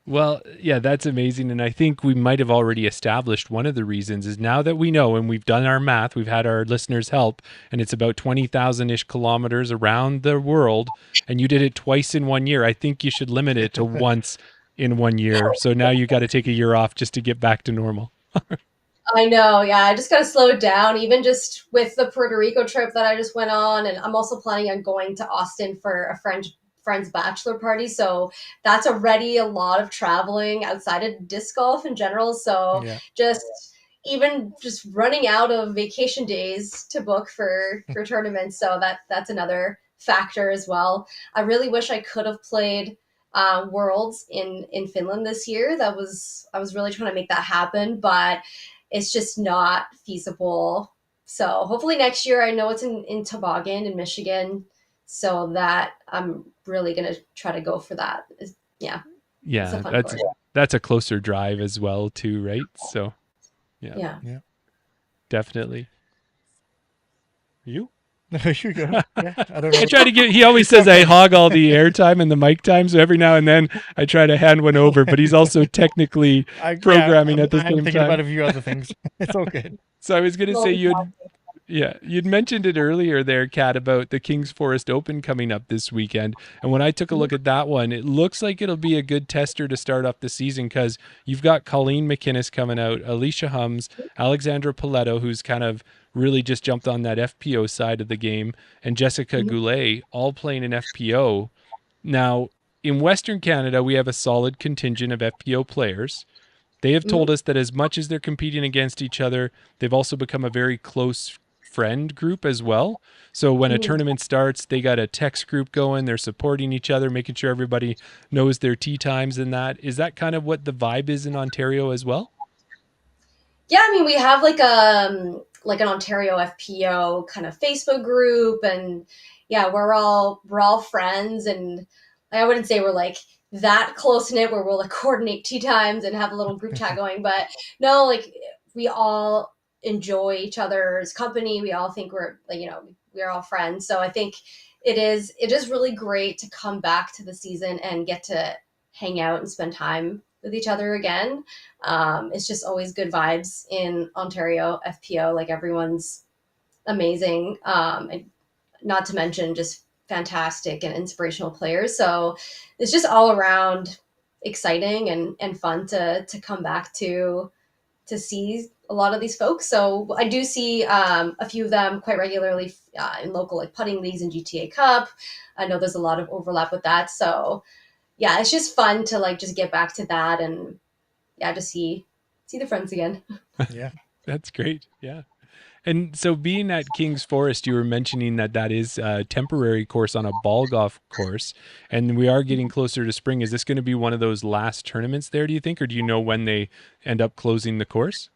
Well, that's amazing. And I think we might have already established one of the reasons is now that we know, and we've done our math, we've had our listeners help, and it's about 20,000-ish kilometers around the world, and you did it twice in 1 year. I think you should limit it to once in 1 year. So now you got to take a year off just to get back to normal. I know. Yeah. I just got to slow it down, even just with the Puerto Rico trip that I just went on. And I'm also planning on going to Austin for a friend's bachelor party. So that's already a lot of traveling outside of disc golf in general. So just running out of vacation days to book for tournaments. So that's another factor as well. I really wish I could have played Worlds in Finland this year. I was really trying to make that happen, but it's just not feasible. So hopefully next year, I know it's in Toboggan in Michigan, so that I'm really going to try to go for that. Yeah, that's a closer drive as well too, right? So yeah. Definitely. You? You go. Yeah, I don't know. I try to he always says I hog all the airtime and the mic time, so every now and then I try to hand one over, but he's also technically programming at the same time. I'm thinking about a few other things. It's all good. So I was going to say you'd mentioned it earlier there, Kat, about the Kings Forest Open coming up this weekend. And when I took a look at that one, it looks like it'll be a good tester to start off the season because you've got Colleen McInnes coming out, Alicia Hums, Alexandra Paletto, who's kind of really just jumped on that FPO side of the game, and Jessica Goulet, all playing in FPO. Now, in Western Canada, we have a solid contingent of FPO players. They have told us that as much as they're competing against each other, they've also become a very close friend group as well. So when a tournament starts, they got a text group going, they're supporting each other, making sure everybody knows their tee times and that. Is that kind of what the vibe is in Ontario as well? Yeah, I mean, we have like an Ontario FPO kind of Facebook group, and we're all friends, and I wouldn't say we're like that close knit where we'll like coordinate tee times and have a little group chat going, but no, like we all enjoy each other's company. We all think we're like, we're all friends. So I think it is really great to come back to the season and get to hang out and spend time with each other again. It's just always good vibes in Ontario FPO. Like everyone's amazing. And not to mention just fantastic and inspirational players. So it's just all around exciting and fun to come back to see a lot of these folks. So I do see a few of them quite regularly in local like putting leagues and GTA Cup. I know there's a lot of overlap with that. So yeah, it's just fun to like just get back to that and to see the friends again. Yeah. That's great. Yeah. And so being at King's Forest, you were mentioning that is a temporary course on a ball golf course, and we are getting closer to spring. Is this going to be one of those last tournaments there, do you think, or do you know when they end up closing the course?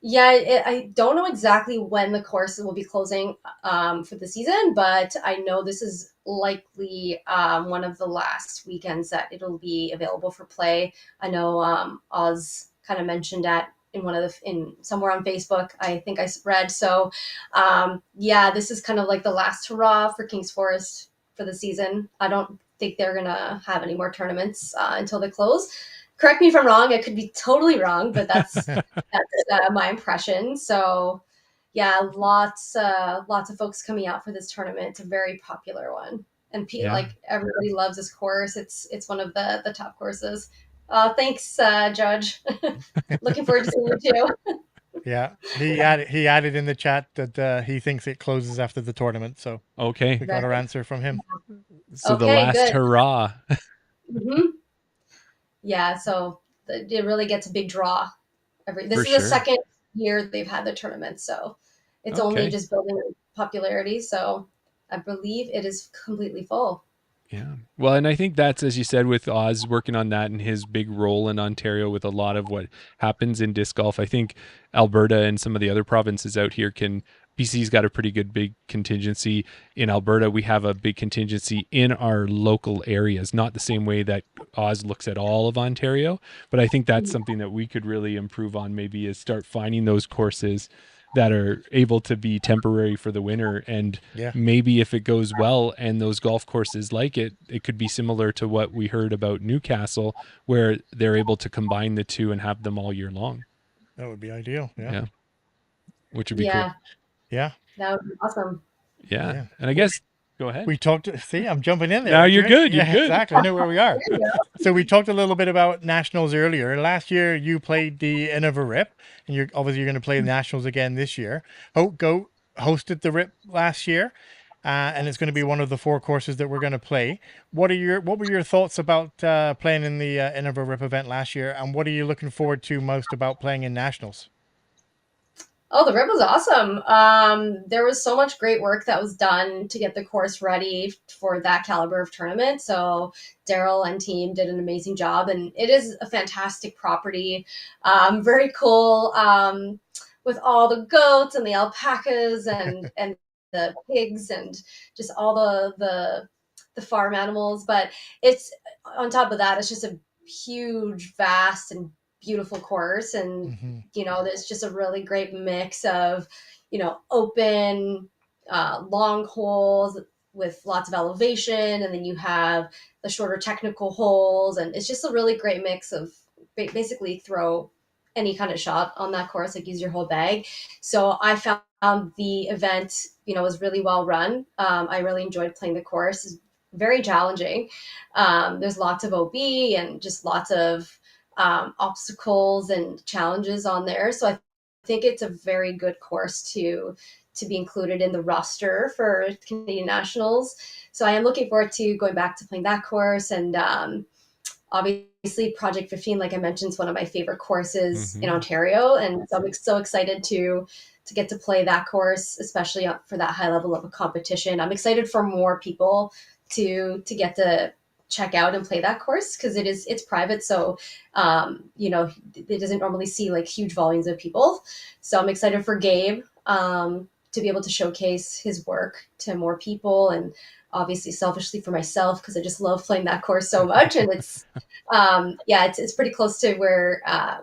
Yeah, I don't know exactly when the course will be closing for the season, but I know this is likely one of the last weekends that it'll be available for play. I know Oz kind of mentioned that in somewhere on Facebook, I think I read. So this is kind of like the last hurrah for King's Forest for the season. I don't think they're gonna have any more tournaments until they close. Correct me if I'm wrong. I could be totally wrong, but that's my impression. So yeah, lots of folks coming out for this tournament. It's a very popular one, and like everybody loves this course. It's one of the top courses. Thanks, Judge. Looking forward to seeing you too. Yeah, he added in the chat that he thinks it closes after the tournament. So okay, we got our answer from him. So the last hurrah. Mm-hmm. Yeah, so it really gets a big draw. This is the second year they've had the tournament, so it's only just building popularity. So I believe it is completely full. Yeah. Well, and I think that's, as you said, with Oz working on that and his big role in Ontario with a lot of what happens in disc golf. I think Alberta and some of the other provinces out here BC's got a pretty good big contingency. In Alberta, we have a big contingency in our local areas, not the same way that Oz looks at all of Ontario. But I think that's something that we could really improve on, maybe, is start finding those courses that are able to be temporary for the winter. And maybe if it goes well and those golf courses like it, it could be similar to what we heard about Newcastle, where they're able to combine the two and have them all year long. That would be ideal. Yeah. Which would be cool. Yeah. That would be awesome. Yeah. And I guess, go ahead. We talked, see, I'm jumping in there. Now you're good. You're good. Exactly. I know where we are. So we talked a little bit about nationals earlier. Last year you played the Innova Rip, and you're going to play the nationals again this year. Go hosted the Rip last year, and it's going to be one of the 4 courses that we're going to play. What were your thoughts about playing in the Innova Rip event last year, and what are you looking forward to most about playing in nationals? Oh, the Rip was awesome. There was so much great work that was done to get the course ready for that caliber of tournament. So Daryl and team did an amazing job, and it is a fantastic property. Very cool, with all the goats and the alpacas and the pigs and just all the farm animals. But it's on top of that, it's just a huge, vast, and beautiful course, and there's just a really great mix of open long holes with lots of elevation, and then you have the shorter technical holes, and it's just a really great mix of basically throw any kind of shot on that course, like use your whole bag. So I found the event was really well run. I really enjoyed playing the course. It's very challenging. There's lots of OB and just lots of obstacles and challenges on there. So I think it's a very good course to be included in the roster for Canadian Nationals. So I am looking forward to going back to playing that course. And obviously Project 15, like I mentioned, is one of my favorite courses in Ontario. And so I'm so excited to get to play that course, especially for that high level of a competition. I'm excited for more people to get to check out and play that course, because it's private, so it doesn't normally see like huge volumes of people. So I'm excited for Gabe to be able to showcase his work to more people, and obviously selfishly for myself because I just love playing that course so much, and it's it's pretty close to where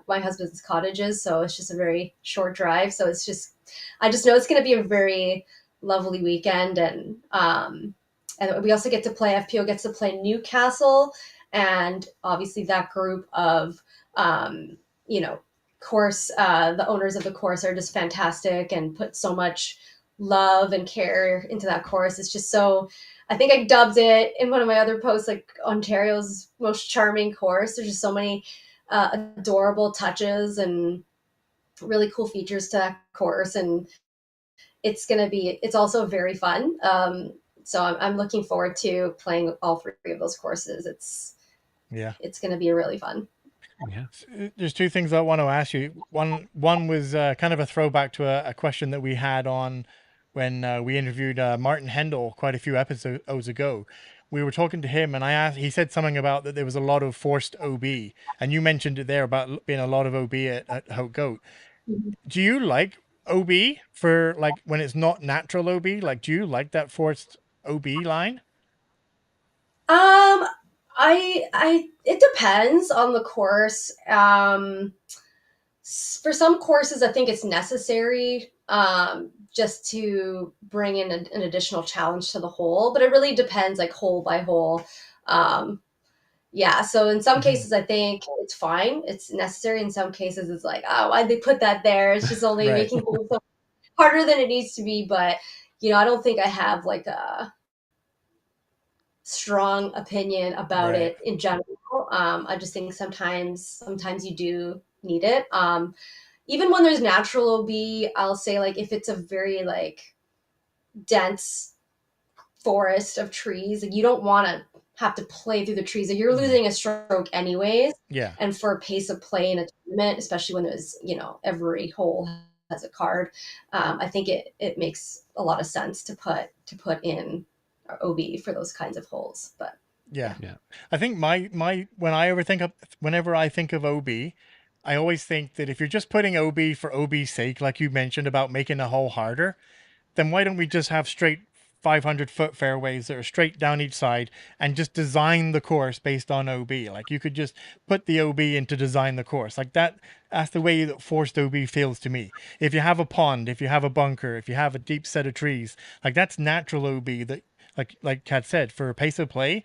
my husband's cottage is, so it's just a very short drive. So I just know it's going to be a very lovely weekend, and we also get to play, FPO gets to play Newcastle, and obviously that group of course, the owners of the course are just fantastic and put so much love and care into that course. It's just so, I think I dubbed it in one of my other posts, like Ontario's most charming course. There's just so many adorable touches and really cool features to that course. And it's also very fun. So I'm looking forward to playing all three of those courses. It's going to be really fun. Yeah. There's two things I want to ask you. One was kind of a throwback to a question that we had on when we interviewed Martin Hendel quite a few episodes ago. We were talking to him, and he said something about that there was a lot of forced OB, and you mentioned it there about being a lot of OB at Haute Goat. Mm-hmm. Do you like OB for like when it's not natural OB? Like, do you like that forced OB line? It depends on the course. For some courses, I think it's necessary just to bring in an additional challenge to the hole, but it really depends, like hole by hole. So in some cases, I think it's fine. It's necessary. In some cases, it's like, oh, why'd they put that there? It's just only making it so harder than it needs to be. But, I don't think I have like a strong opinion about it in general. I just think sometimes you do need it. Even when there's natural OB, I'll say like if it's a very like dense forest of trees, like you don't want to have to play through the trees. Like you're losing a stroke anyways. Yeah. And for a pace of play in a tournament, especially when there's, every hole has a card, I think it makes a lot of sense to put in OB for those kinds of holes. But yeah. I think whenever I think of OB, I always think that if you're just putting OB for OB's sake, like you mentioned about making a hole harder, then why don't we just have straight 500-foot fairways that are straight down each side and just design the course based on OB? Like you could just put the OB in to design the course like that. That's the way that forced OB feels to me. If you have a pond, if you have a bunker, if you have a deep set of trees, like that's natural OB that, like Kat said, for a pace of play,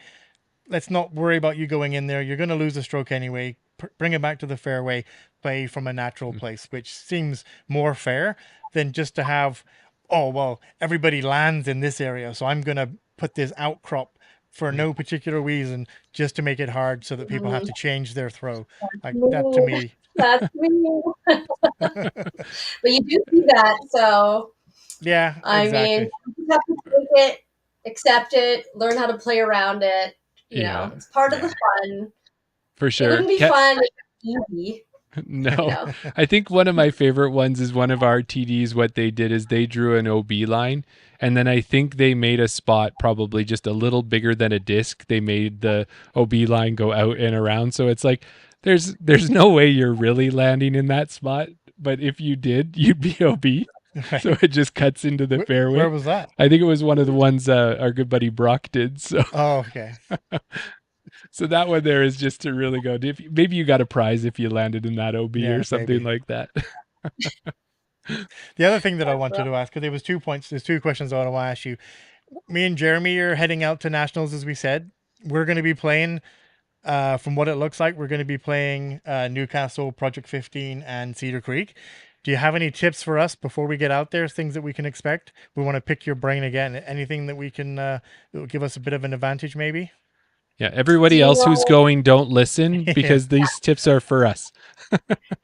let's not worry about you going in there. You're going to lose a stroke anyway. Bring it back to the fairway, play from a natural place, which seems more fair than just to have, oh, well, everybody lands in this area, so I'm going to put this outcrop for no particular reason just to make it hard so that people have to change their throw. Like that to me. That's me. But you do see that, so yeah, I mean, you have to take it, accept it, learn how to play around it. You know, it's part of the fun. For sure. It wouldn't be fun if it was easy. No, I think one of my favorite ones is one of our TDs. What they did is they drew an OB line, and then I think they made a spot probably just a little bigger than a disc. They made the OB line go out and around, so it's like there's no way you're really landing in that spot, but if you did, you'd be OB. Right. So it just cuts into the fairway. Where was that? I think it was one of the ones our good buddy Brock did. So. Oh, okay. So that one there is just to really go. Maybe you got a prize if you landed in that OB or something like that. The other thing that I wanted to ask, because there's 2 questions I want to ask you. Me and Jeremy are heading out to Nationals, as we said. We're going to be playing, from what it looks like, we're going to be playing Newcastle, Project 15, and Cedar Creek. Do you have any tips for us before we get out there, things that we can expect? We want to pick your brain again. Anything that we can that will give us a bit of an advantage, maybe? Yeah, everybody else who's going, don't listen because these tips are for us.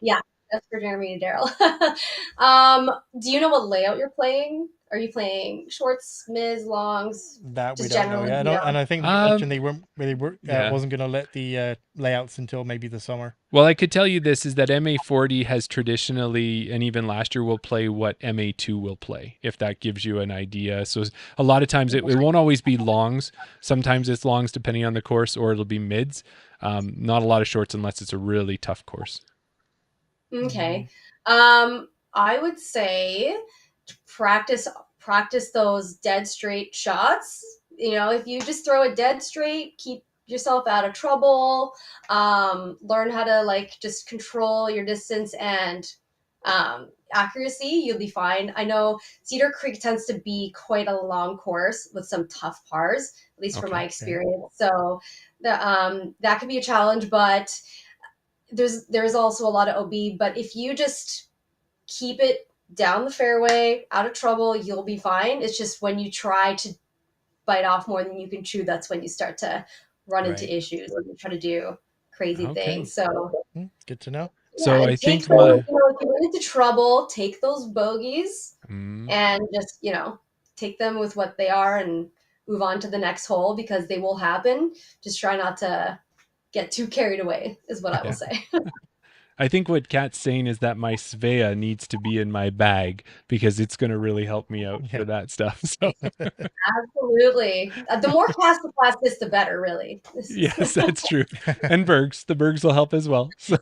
Yeah, that's for Jeremy and Daryl. Do you know what layout you're playing? Are you playing shorts, mids, longs? That we don't know. Yeah, and I think mentioned they wasn't going to let the layouts until maybe the summer. Well, I could tell you this is that MA40 has traditionally, and even last year, will play what MA2 will play, if that gives you an idea. So a lot of times it won't always be longs. Sometimes it's longs depending on the course, or it'll be mids. Not a lot of shorts unless it's a really tough course. Okay. I would say practice those dead straight shots if you just throw it dead straight, keep yourself out of trouble, learn how to like just control your distance and accuracy, you'll be fine. I know Cedar Creek tends to be quite a long course with some tough pars, at least from my experience. So that could be a challenge, but there's also a lot of OB. But if you just keep it down the fairway, out of trouble, you'll be fine. It's just when you try to bite off more than you can chew, that's when you start to run into issues when you try to do crazy things. So good to know. Yeah, so I think if you run into trouble, take those bogeys and just take them with what they are and move on to the next hole, because they will happen. Just try not to get too carried away is what I will say. I think what Kat's saying is that my Svea needs to be in my bag, because it's going to really help me out for that stuff. So Absolutely. The more Kastaplast is, the better, really. Yes, that's true. And Bergs. The Bergs will help as well. So,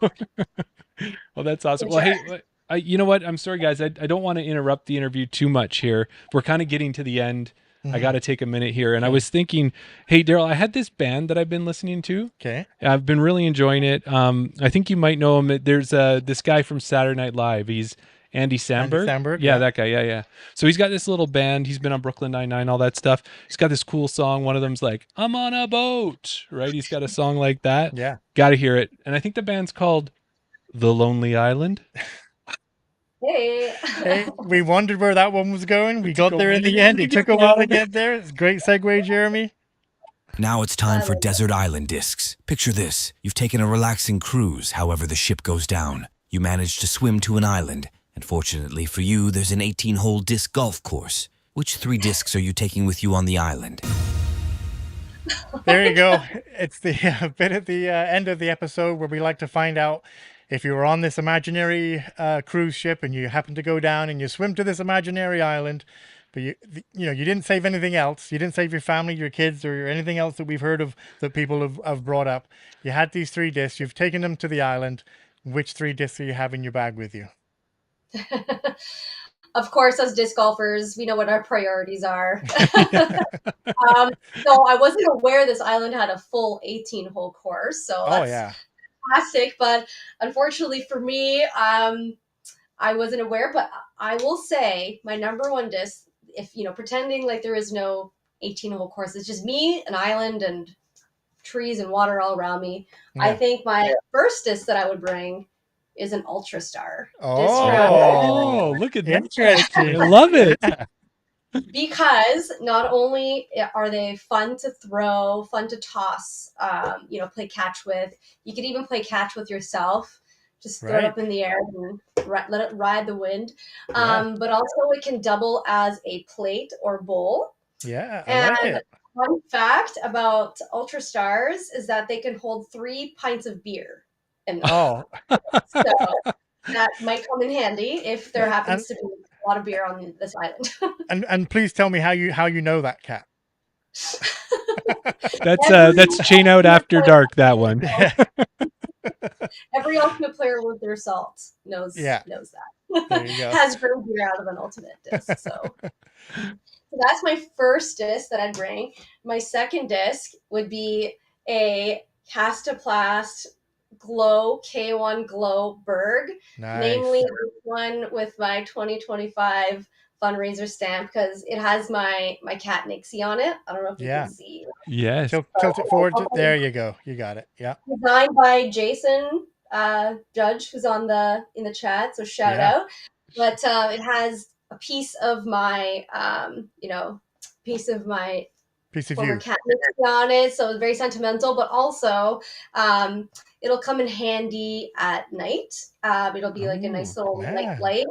well, that's awesome. Well, hey, you know what? I'm sorry, guys. I don't want to interrupt the interview too much here. We're kind of getting to the end. I got to take a minute here. And I was thinking, hey, Daryl, I had this band that I've been listening to. Okay. I've been really enjoying it. I think you might know him. There's this guy from Saturday Night Live. He's Andy Samberg. Andy Samberg, yeah, that guy. Yeah. So he's got this little band. He's been on Brooklyn Nine-Nine, all that stuff. He's got this cool song. One of them's like, I'm on a boat, right? He's got a song like that. Yeah. Got to hear it. And I think the band's called The Lonely Island. Hey, we wondered where that one was going. We got there in the end. It took a while to get there. It's a great segue, Jeremy. Now it's time for Desert Island Discs. Picture this. You've taken a relaxing cruise, however the ship goes down. You manage to swim to an island, and fortunately for you, there's an 18-hole disc golf course. Which 3 discs are you taking with you on the island? There you go. It's the bit at the end of the episode where we like to find out if you were on this imaginary cruise ship and you happen to go down and you swim to this imaginary island, but you didn't save anything else. You didn't save your family, your kids, or anything else that we've heard of that people have brought up. You had these 3 discs. You've taken them to the island. Which 3 discs do you have in your bag with you? Of course, as disc golfers, we know what our priorities are. So I wasn't aware this island had a full 18-hole course. So that's fantastic. But unfortunately for me, I wasn't aware. But I will say my number one disc, if pretending like there is no 18-hole course, it's just me, an island, and trees and water all around me. Yeah. I think my first disc that I would bring is an Ultra Star. Oh, look at that. Interesting. I love it. Because not only are they fun to throw, fun to toss, play catch with. You could even play catch with yourself. Just throw it up in the air and let it ride the wind. But also it can double as a plate or bowl. Yeah, I like it. Fun fact about Ultra Stars is that they can hold 3 pints of beer in them. Oh. So that might come in handy if there happens to be a lot of beer on this island. and please tell me how you know that, Kat. That's Chain Out After Dark, that one. Every ultimate player with their salt knows that. There you go. Has great beer out of an ultimate disc. So that's my first disc that I'd bring. My second disc would be a Kastaplast Glow K1 Glow Berg. Nice. Namely one with my 2025 fundraiser stamp, because it has my cat Nixie on it. I don't know if you can see. Yes. Tilt it forward. There you go. You got it. Yeah. Designed by Jason Judge, who's in the chat. So shout out. But it has a piece of my former cat Nixie on it. So it's very sentimental, but also it'll come in handy at night. It'll be like a nice little night light.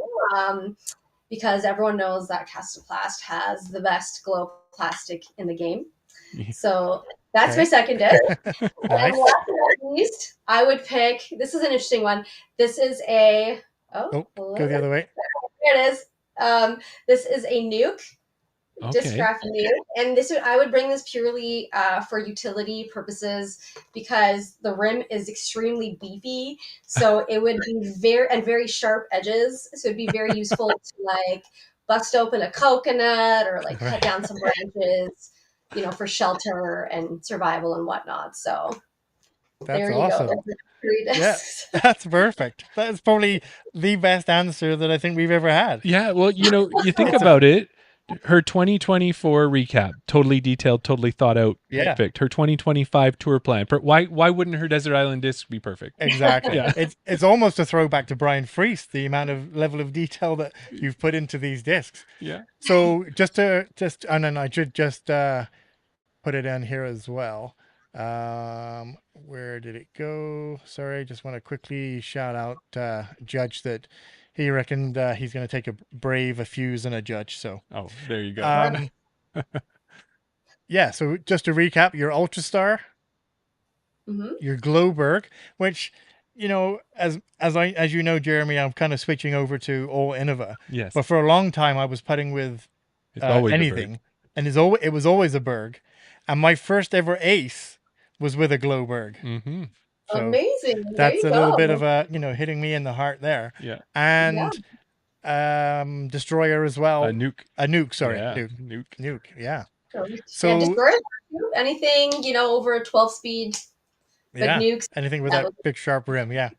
Because everyone knows that Kastaplast has the best glow plastic in the game. So that's my second disc. And last but not least, I would pick, this is an interesting one. This is a, go the other way. There it is. This is a nuke. Discraft nuke. And I would bring this purely for utility purposes, because the rim is extremely beefy. So it would be very sharp edges. So it'd be very useful to like bust open a coconut or like cut down some branches. for shelter and survival and whatnot. So that's awesome. Yeah, that's perfect. That's probably the best answer that I think we've ever had. Yeah, well, you think about it. Her 2024 recap, totally detailed, totally thought out, perfect. Her 2025 tour plan. Why wouldn't her Desert Island disc be perfect? Exactly. Yeah. It's almost a throwback to Brian Freese, the amount of level of detail that you've put into these discs. Yeah. So and then I should just put it in here as well. Where did it go? Sorry, just want to quickly shout out Judge that he reckoned he's going to take a Brave, a Fuse, and a Judge. So there you go. Yeah. So just to recap, your Ultrastar, your Glowberg, which as you know, Jeremy, I'm kind of switching over to all Innova. Yes. But for a long time, I was putting with anything, and it was always a Berg. And my first ever ace was with a Glowberg. Mm-hmm. So amazing. That's a little bit of a, hitting me in the heart there. Yeah. And Destroyer as well. A nuke, sorry. Yeah. Nuke, yeah. So Destroyer, anything, over a 12-speed, yeah, nukes. Anything with that big sharp rim, yeah.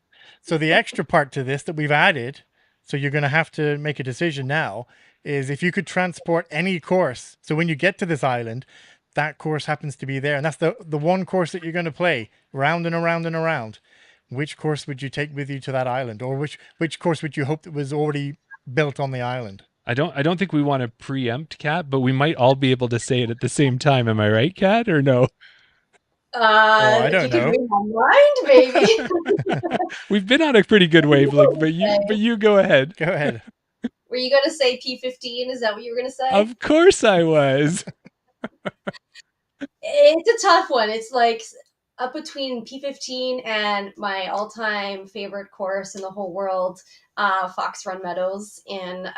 So the extra part to this that we've added, so you're going to have to make a decision now, is if you could transport any course. So when you get to this island, that course happens to be there, and that's the one course that you're going to play round and around and around. Which course would you take with you to that island, or which course would you hope that was already built on the island? I don't think we want to preempt, Kat, but we might all be able to say it at the same time. Am I right, Kat, or no? I don't know. Read my mind, maybe. We've been on a pretty good wavelength, but you go ahead. Go ahead. Were you going to say P15? Is that what you were going to say? Of course I was. It's a tough one. It's like up between P15 and my all-time favorite course in the whole world, Fox Run Meadows in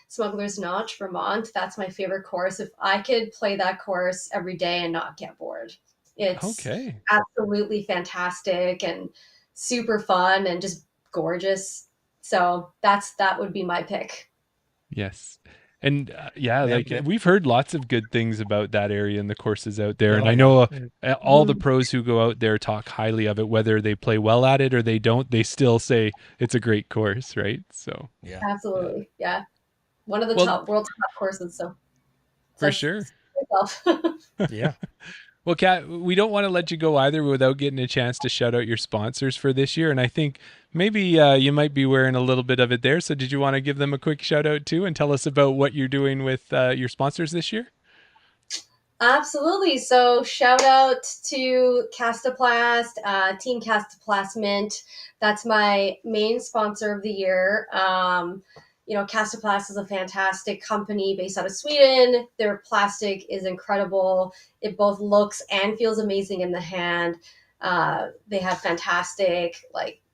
Smuggler's Notch, Vermont. That's my favorite course. If I could play that course every day and not get bored. It's absolutely fantastic and super fun and just gorgeous. So that would be my pick. Yes. And we've heard lots of good things about that area and the courses out there. And I know all the pros who go out there talk highly of it, whether they play well at it or they don't, they still say it's a great course, right? So yeah, absolutely. Yeah. One of the world's top courses. So for sure. Yeah. Well, Kat, we don't want to let you go either without getting a chance to shout out your sponsors for this year. And I think maybe you might be wearing a little bit of it there. So did you want to give them a quick shout out too and tell us about what you're doing with your sponsors this year? Absolutely. So shout out to Kastaplast, Team Kastaplast Mint. That's my main sponsor of the year. Kastaplast is a fantastic company based out of Sweden. Their plastic is incredible. It both looks and feels amazing in the hand. They have fantastic,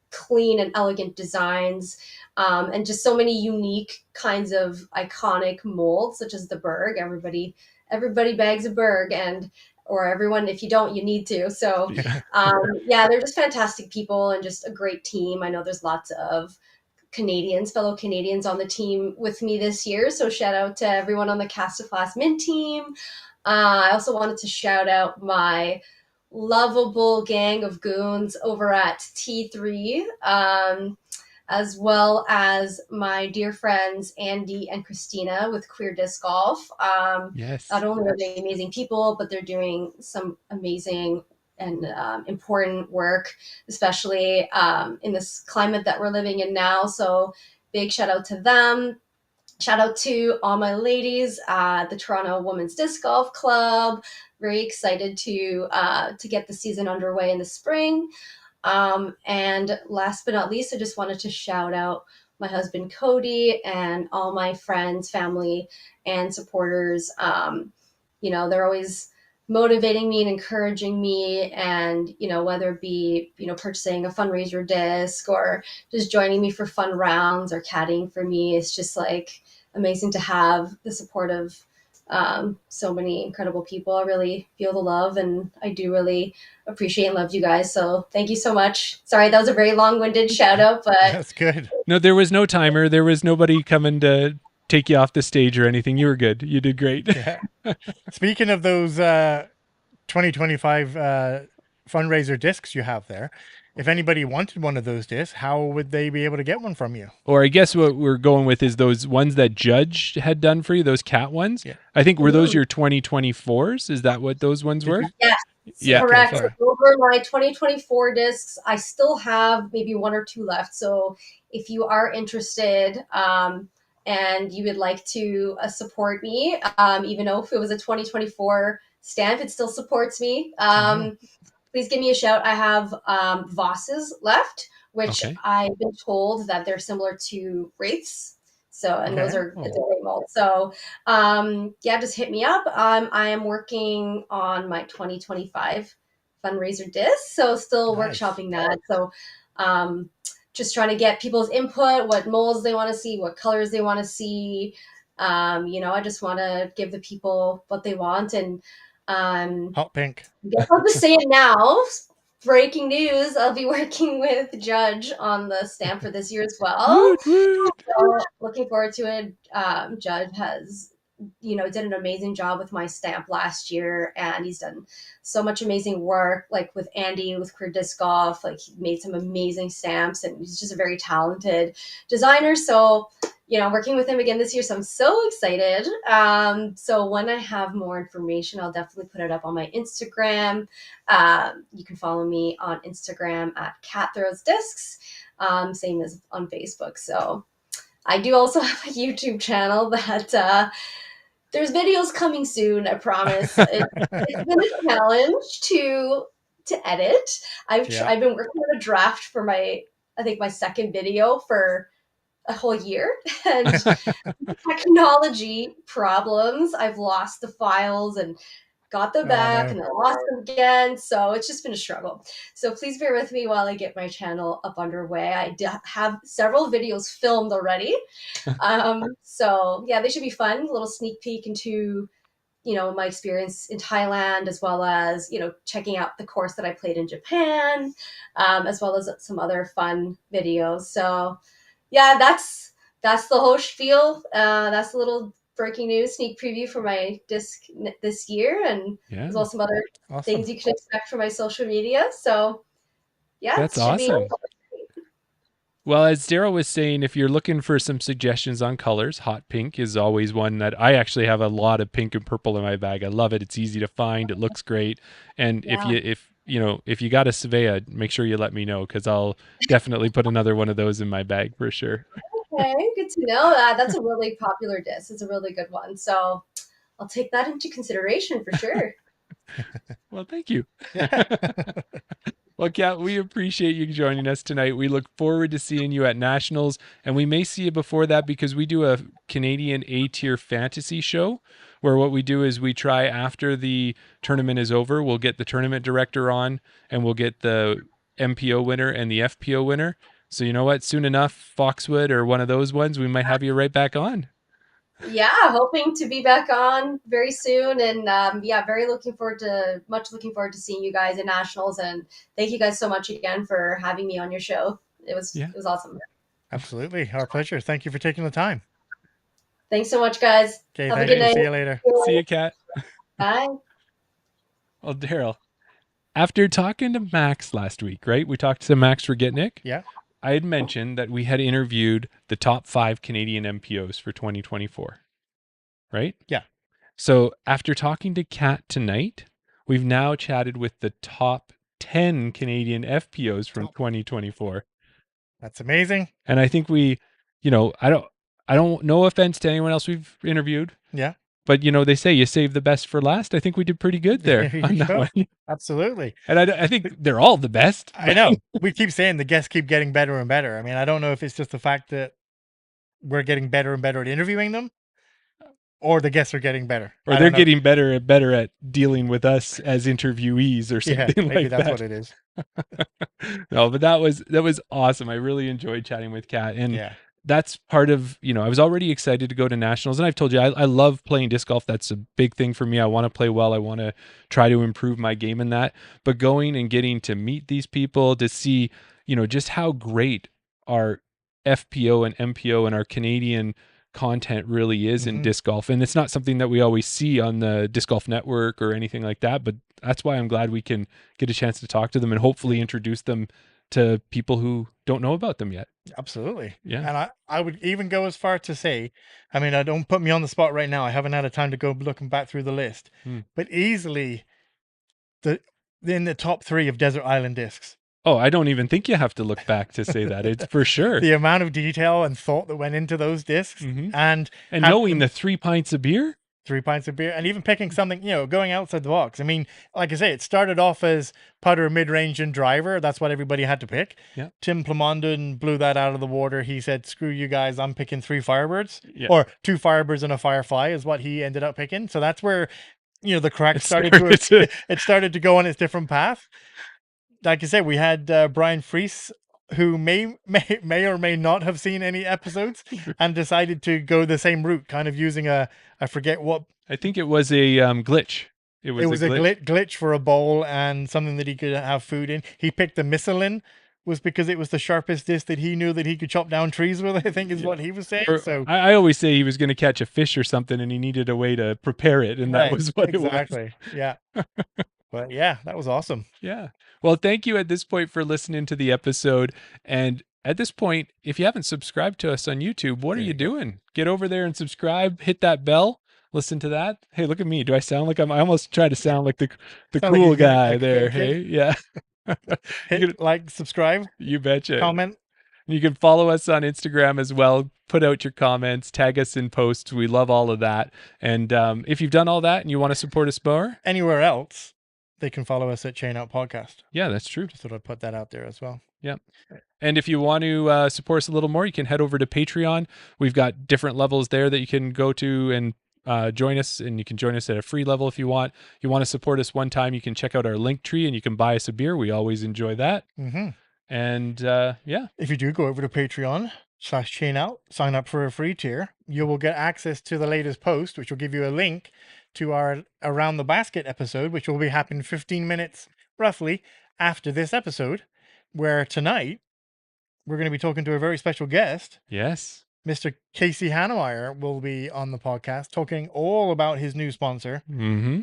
clean and elegant designs, and just so many unique kinds of iconic molds, such as the Berg. Everybody bags a Berg, or everyone, if you don't, you need to. So, they're just fantastic people and just a great team. I know there's lots of fellow Canadians on the team with me this year. So shout out to everyone on the Kastaplast Mint team. I also wanted to shout out my lovable gang of goons over at T3, as well as my dear friends Andy and Christina with Queer Disc Golf. Yes. Not only are they amazing people, but they're doing some amazing and important work, especially in this climate that we're living in now. So big shout out to them. Shout out to all my ladies at the Toronto Women's Disc Golf Club. Very excited to get the season underway in the spring. And last but not least, I just wanted to shout out my husband, Cody, and all my friends, family, and supporters. They're always motivating me and encouraging me, and whether it be purchasing a fundraiser disc or just joining me for fun rounds or caddying for me. It's just amazing to have the support of so many incredible people. I really feel the love, and I do really appreciate and love you guys. So thank you so much. Sorry, that was a very long-winded shout out, but that's good. No, there was no timer. There was nobody coming to take you off the stage or anything. You were good. You did great. Yeah. Speaking of those 2025 fundraiser discs you have there, if anybody wanted one of those discs, how would they be able to get one from you? Or I guess what we're going with is those ones that Judge had done for you, those cat ones. Yeah. I think, were those your 2024s? Is that what those ones were? Yes. Yeah. Correct. Okay, so over my 2024 discs, I still have maybe 1 or 2 left. So if you are interested, and you would like to support me, even though if it was a 2024 stamp, it still supports me. Please give me a shout. I have Vosses left, which I've been told that they're similar to Wraiths. So, and those are a different mold. So, yeah, just hit me up. I am working on my 2025 fundraiser disc. So still workshopping that. So, just trying to get people's input, what molds they want to see, what colors they want to see. I just want to give the people what they want. And hot pink. I'll just say it now. Breaking news, I'll be working with Judge on the stamp for this year as well. So looking forward to it. Judge has, did an amazing job with my stamp last year, and he's done so much amazing work, like with Andy, with Queer Disc Golf. Like, he made some amazing stamps, and he's just a very talented designer. So, working with him again this year. So I'm so excited. So when I have more information, I'll definitely put it up on my Instagram. You can follow me on Instagram at Cat Throws Discs, same as on Facebook. So I do also have a YouTube channel that there's videos coming soon, I promise. It's been a challenge to edit. I've been working on a draft for my second video for a whole year, and technology problems. I've lost the files and got them back, and I lost them again. So it's just been a struggle. So please bear with me while I get my channel up underway. I have several videos filmed already. So yeah, they should be fun. A little sneak peek into, my experience in Thailand, as well as, checking out the course that I played in Japan, as well as some other fun videos. So yeah, that's the whole spiel. That's a little breaking news sneak preview for my disc this year, and as well as some other things you can expect from my social media. So yeah, that's awesome. Well, as Daryl was saying, if you're looking for some suggestions on colors, hot pink is always one that I actually have a lot of pink and purple in my bag. I love it. It's easy to find. It looks great. And if you got a Svea, make sure you let me know, because I'll definitely put another one of those in my bag for sure. Okay, good to know. That's a really popular disc. It's a really good one. So I'll take that into consideration for sure. Well, thank you. Well, Kat, we appreciate you joining us tonight. We look forward to seeing you at Nationals, and we may see you before that, because we do a Canadian A-tier fantasy show, where what we do is we try, after the tournament is over, we'll get the tournament director on, and we'll get the MPO winner and the FPO winner. So you know what? Soon enough, Foxwood or one of those ones, we might have you right back on. Yeah, hoping to be back on very soon, and very looking forward to seeing you guys in Nationals. And thank you guys so much again for having me on your show. It was awesome. Absolutely, our pleasure. Thank you for taking the time. Thanks so much, guys. Okay, have a good night. See you later. See you, Kat. Bye. Well, Daryl, after talking to Max last week, right? We talked to Max Forgetnik. Yeah. I had mentioned that we had interviewed the top 5 Canadian MPOs for 2024, right? Yeah. So after talking to Kat tonight, we've now chatted with the top 10 Canadian FPOs from 2024. That's amazing. And I think we, I don't, no offense to anyone else we've interviewed. Yeah. But, they say you save the best for last. I think we did pretty good there on that one. Absolutely. And I think they're all the best. I know. We keep saying the guests keep getting better and better. I mean, I don't know if it's just the fact that we're getting better and better at interviewing them, or the guests are getting better. Or they're getting better at dealing with us as interviewees or something maybe like that's that. what it is. No, but that was awesome. I really enjoyed chatting with Kat. And that's part of, I was already excited to go to Nationals, and I've told you, I love playing disc golf. That's a big thing for me. I want to play well. I want to try to improve my game in that, but going and getting to meet these people, to see, just how great our FPO and MPO and our Canadian content really is in disc golf, and it's not something that we always see on the Disc Golf Network or anything like that, but that's why I'm glad we can get a chance to talk to them and hopefully introduce them to people who don't know about them yet. Absolutely. Yeah. And I would even go as far to say, I mean, I don't put me on the spot right now. I haven't had a time to go looking back through the list, but easily in the top 3 of Desert Island discs. Oh, I don't even think you have to look back to say that. It's for sure. The amount of detail and thought that went into those discs, and knowing the 3 pints of beer, 3 pints of beer, and even picking something, going outside the box. I mean, like I say, it started off as putter, mid-range, and driver. That's what everybody had to pick. Yeah. Tim Plamondon blew that out of the water. He said, "Screw you guys, I'm picking 3 Firebirds," or 2 Firebirds and a Firefly is what he ended up picking. So that's where the crack started it started to go on its different path. Like I said, we had Brian Freese, who may or may not have seen any episodes and decided to go the same route, kind of using I forget what. I think it was a glitch. It was a glitch for a bowl and something that he could have food in. He picked the Michelin was because it was the sharpest disc that he knew that he could chop down trees with, I think is what he was saying. So I always say he was going to catch a fish or something and he needed a way to prepare it, and that was what it was. Exactly. Yeah. But yeah, that was awesome. Yeah. Well, thank you at this point for listening to the episode. And at this point, if you haven't subscribed to us on YouTube, what are you doing? Get over there and subscribe, hit that bell, listen to that. Hey, look at me. Do I sound like I almost try to sound like the cool guy there. Hey, yeah. Hit like, subscribe. You betcha. Comment. You can follow us on Instagram as well. Put out your comments, tag us in posts. We love all of that. And if you've done all that and you want to support us more anywhere else, they can follow us at Chain Out Podcast. Yeah, that's true. Just thought I'd put that out there as well. Yeah. And if you want to support us a little more, you can head over to Patreon. We've got different levels there that you can go to and join us, and you can join us at a free level if you want. You want to support us one time, you can check out our link tree and you can buy us a beer. We always enjoy that. And yeah. If you do go over to Patreon/Chain Out, sign up for a free tier, you will get access to the latest post, which will give you a link to our Around the Basket episode, which will be happening 15 minutes roughly after this episode, where tonight we're going to be talking to a very special guest. Yes. Mr. Casey Hannemeyer will be on the podcast talking all about his new sponsor,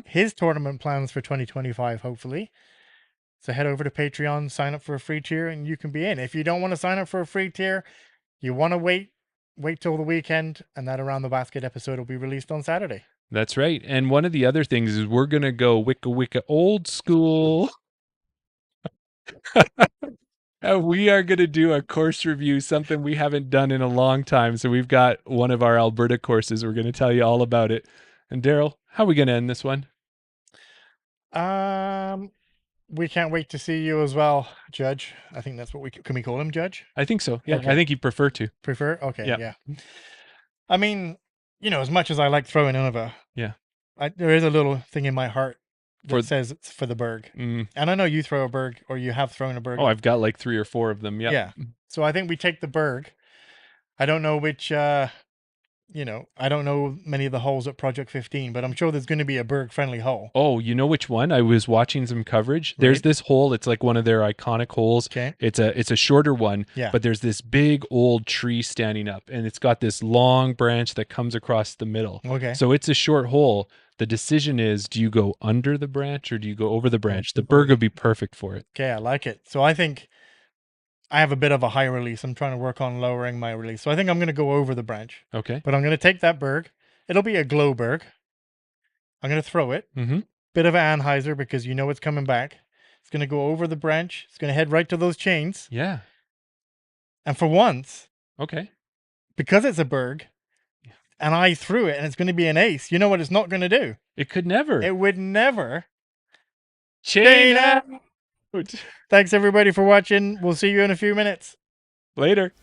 his tournament plans for 2025, hopefully. So head over to Patreon, sign up for a free tier, and you can be in. If you don't want to sign up for a free tier, you want to wait till the weekend, and that Around the Basket episode will be released on Saturday. That's right. And one of the other things is we're going to go wicca old school. We are going to do a course review, something we haven't done in a long time. So we've got one of our Alberta courses. We're going to tell you all about it. And Daryl, how are we going to end this one? We can't wait to see you as well, Judge. I think that's what can we call him, Judge? I think so. Yeah, okay. I think you prefer to. Prefer? Okay, yeah. I mean, as much as I like throwing over, there is a little thing in my heart that says it's for the Berg. And I know you throw a Berg, or you have thrown a Berg. Oh, I've got like 3 or 4 of them. Yeah. So I think we take the Berg. I don't know which, I don't know many of the holes at Project 15, but I'm sure there's going to be a Berg-friendly hole. Oh, you know which one? I was watching some coverage. Right. There's this hole. It's like one of their iconic holes. Okay. It's a shorter one, but there's this big old tree standing up, and it's got this long branch that comes across the middle. Okay. So it's a short hole. The decision is, do you go under the branch or do you go over the branch? The Berg would be perfect for it. Okay, I like it. So I think I have a bit of a high release. I'm trying to work on lowering my release. So I think I'm going to go over the branch. Okay. But I'm going to take that Berg. It'll be a glow Berg. I'm going to throw it. Bit of an Anheuser because it's coming back. It's going to go over the branch. It's going to head right to those chains. Yeah. And for once, because it's a Berg, and I threw it and it's going to be an ace, you know what it's not going to do? It could never. It would never. Chain out. Thanks everybody for watching. We'll see you in a few minutes. Later.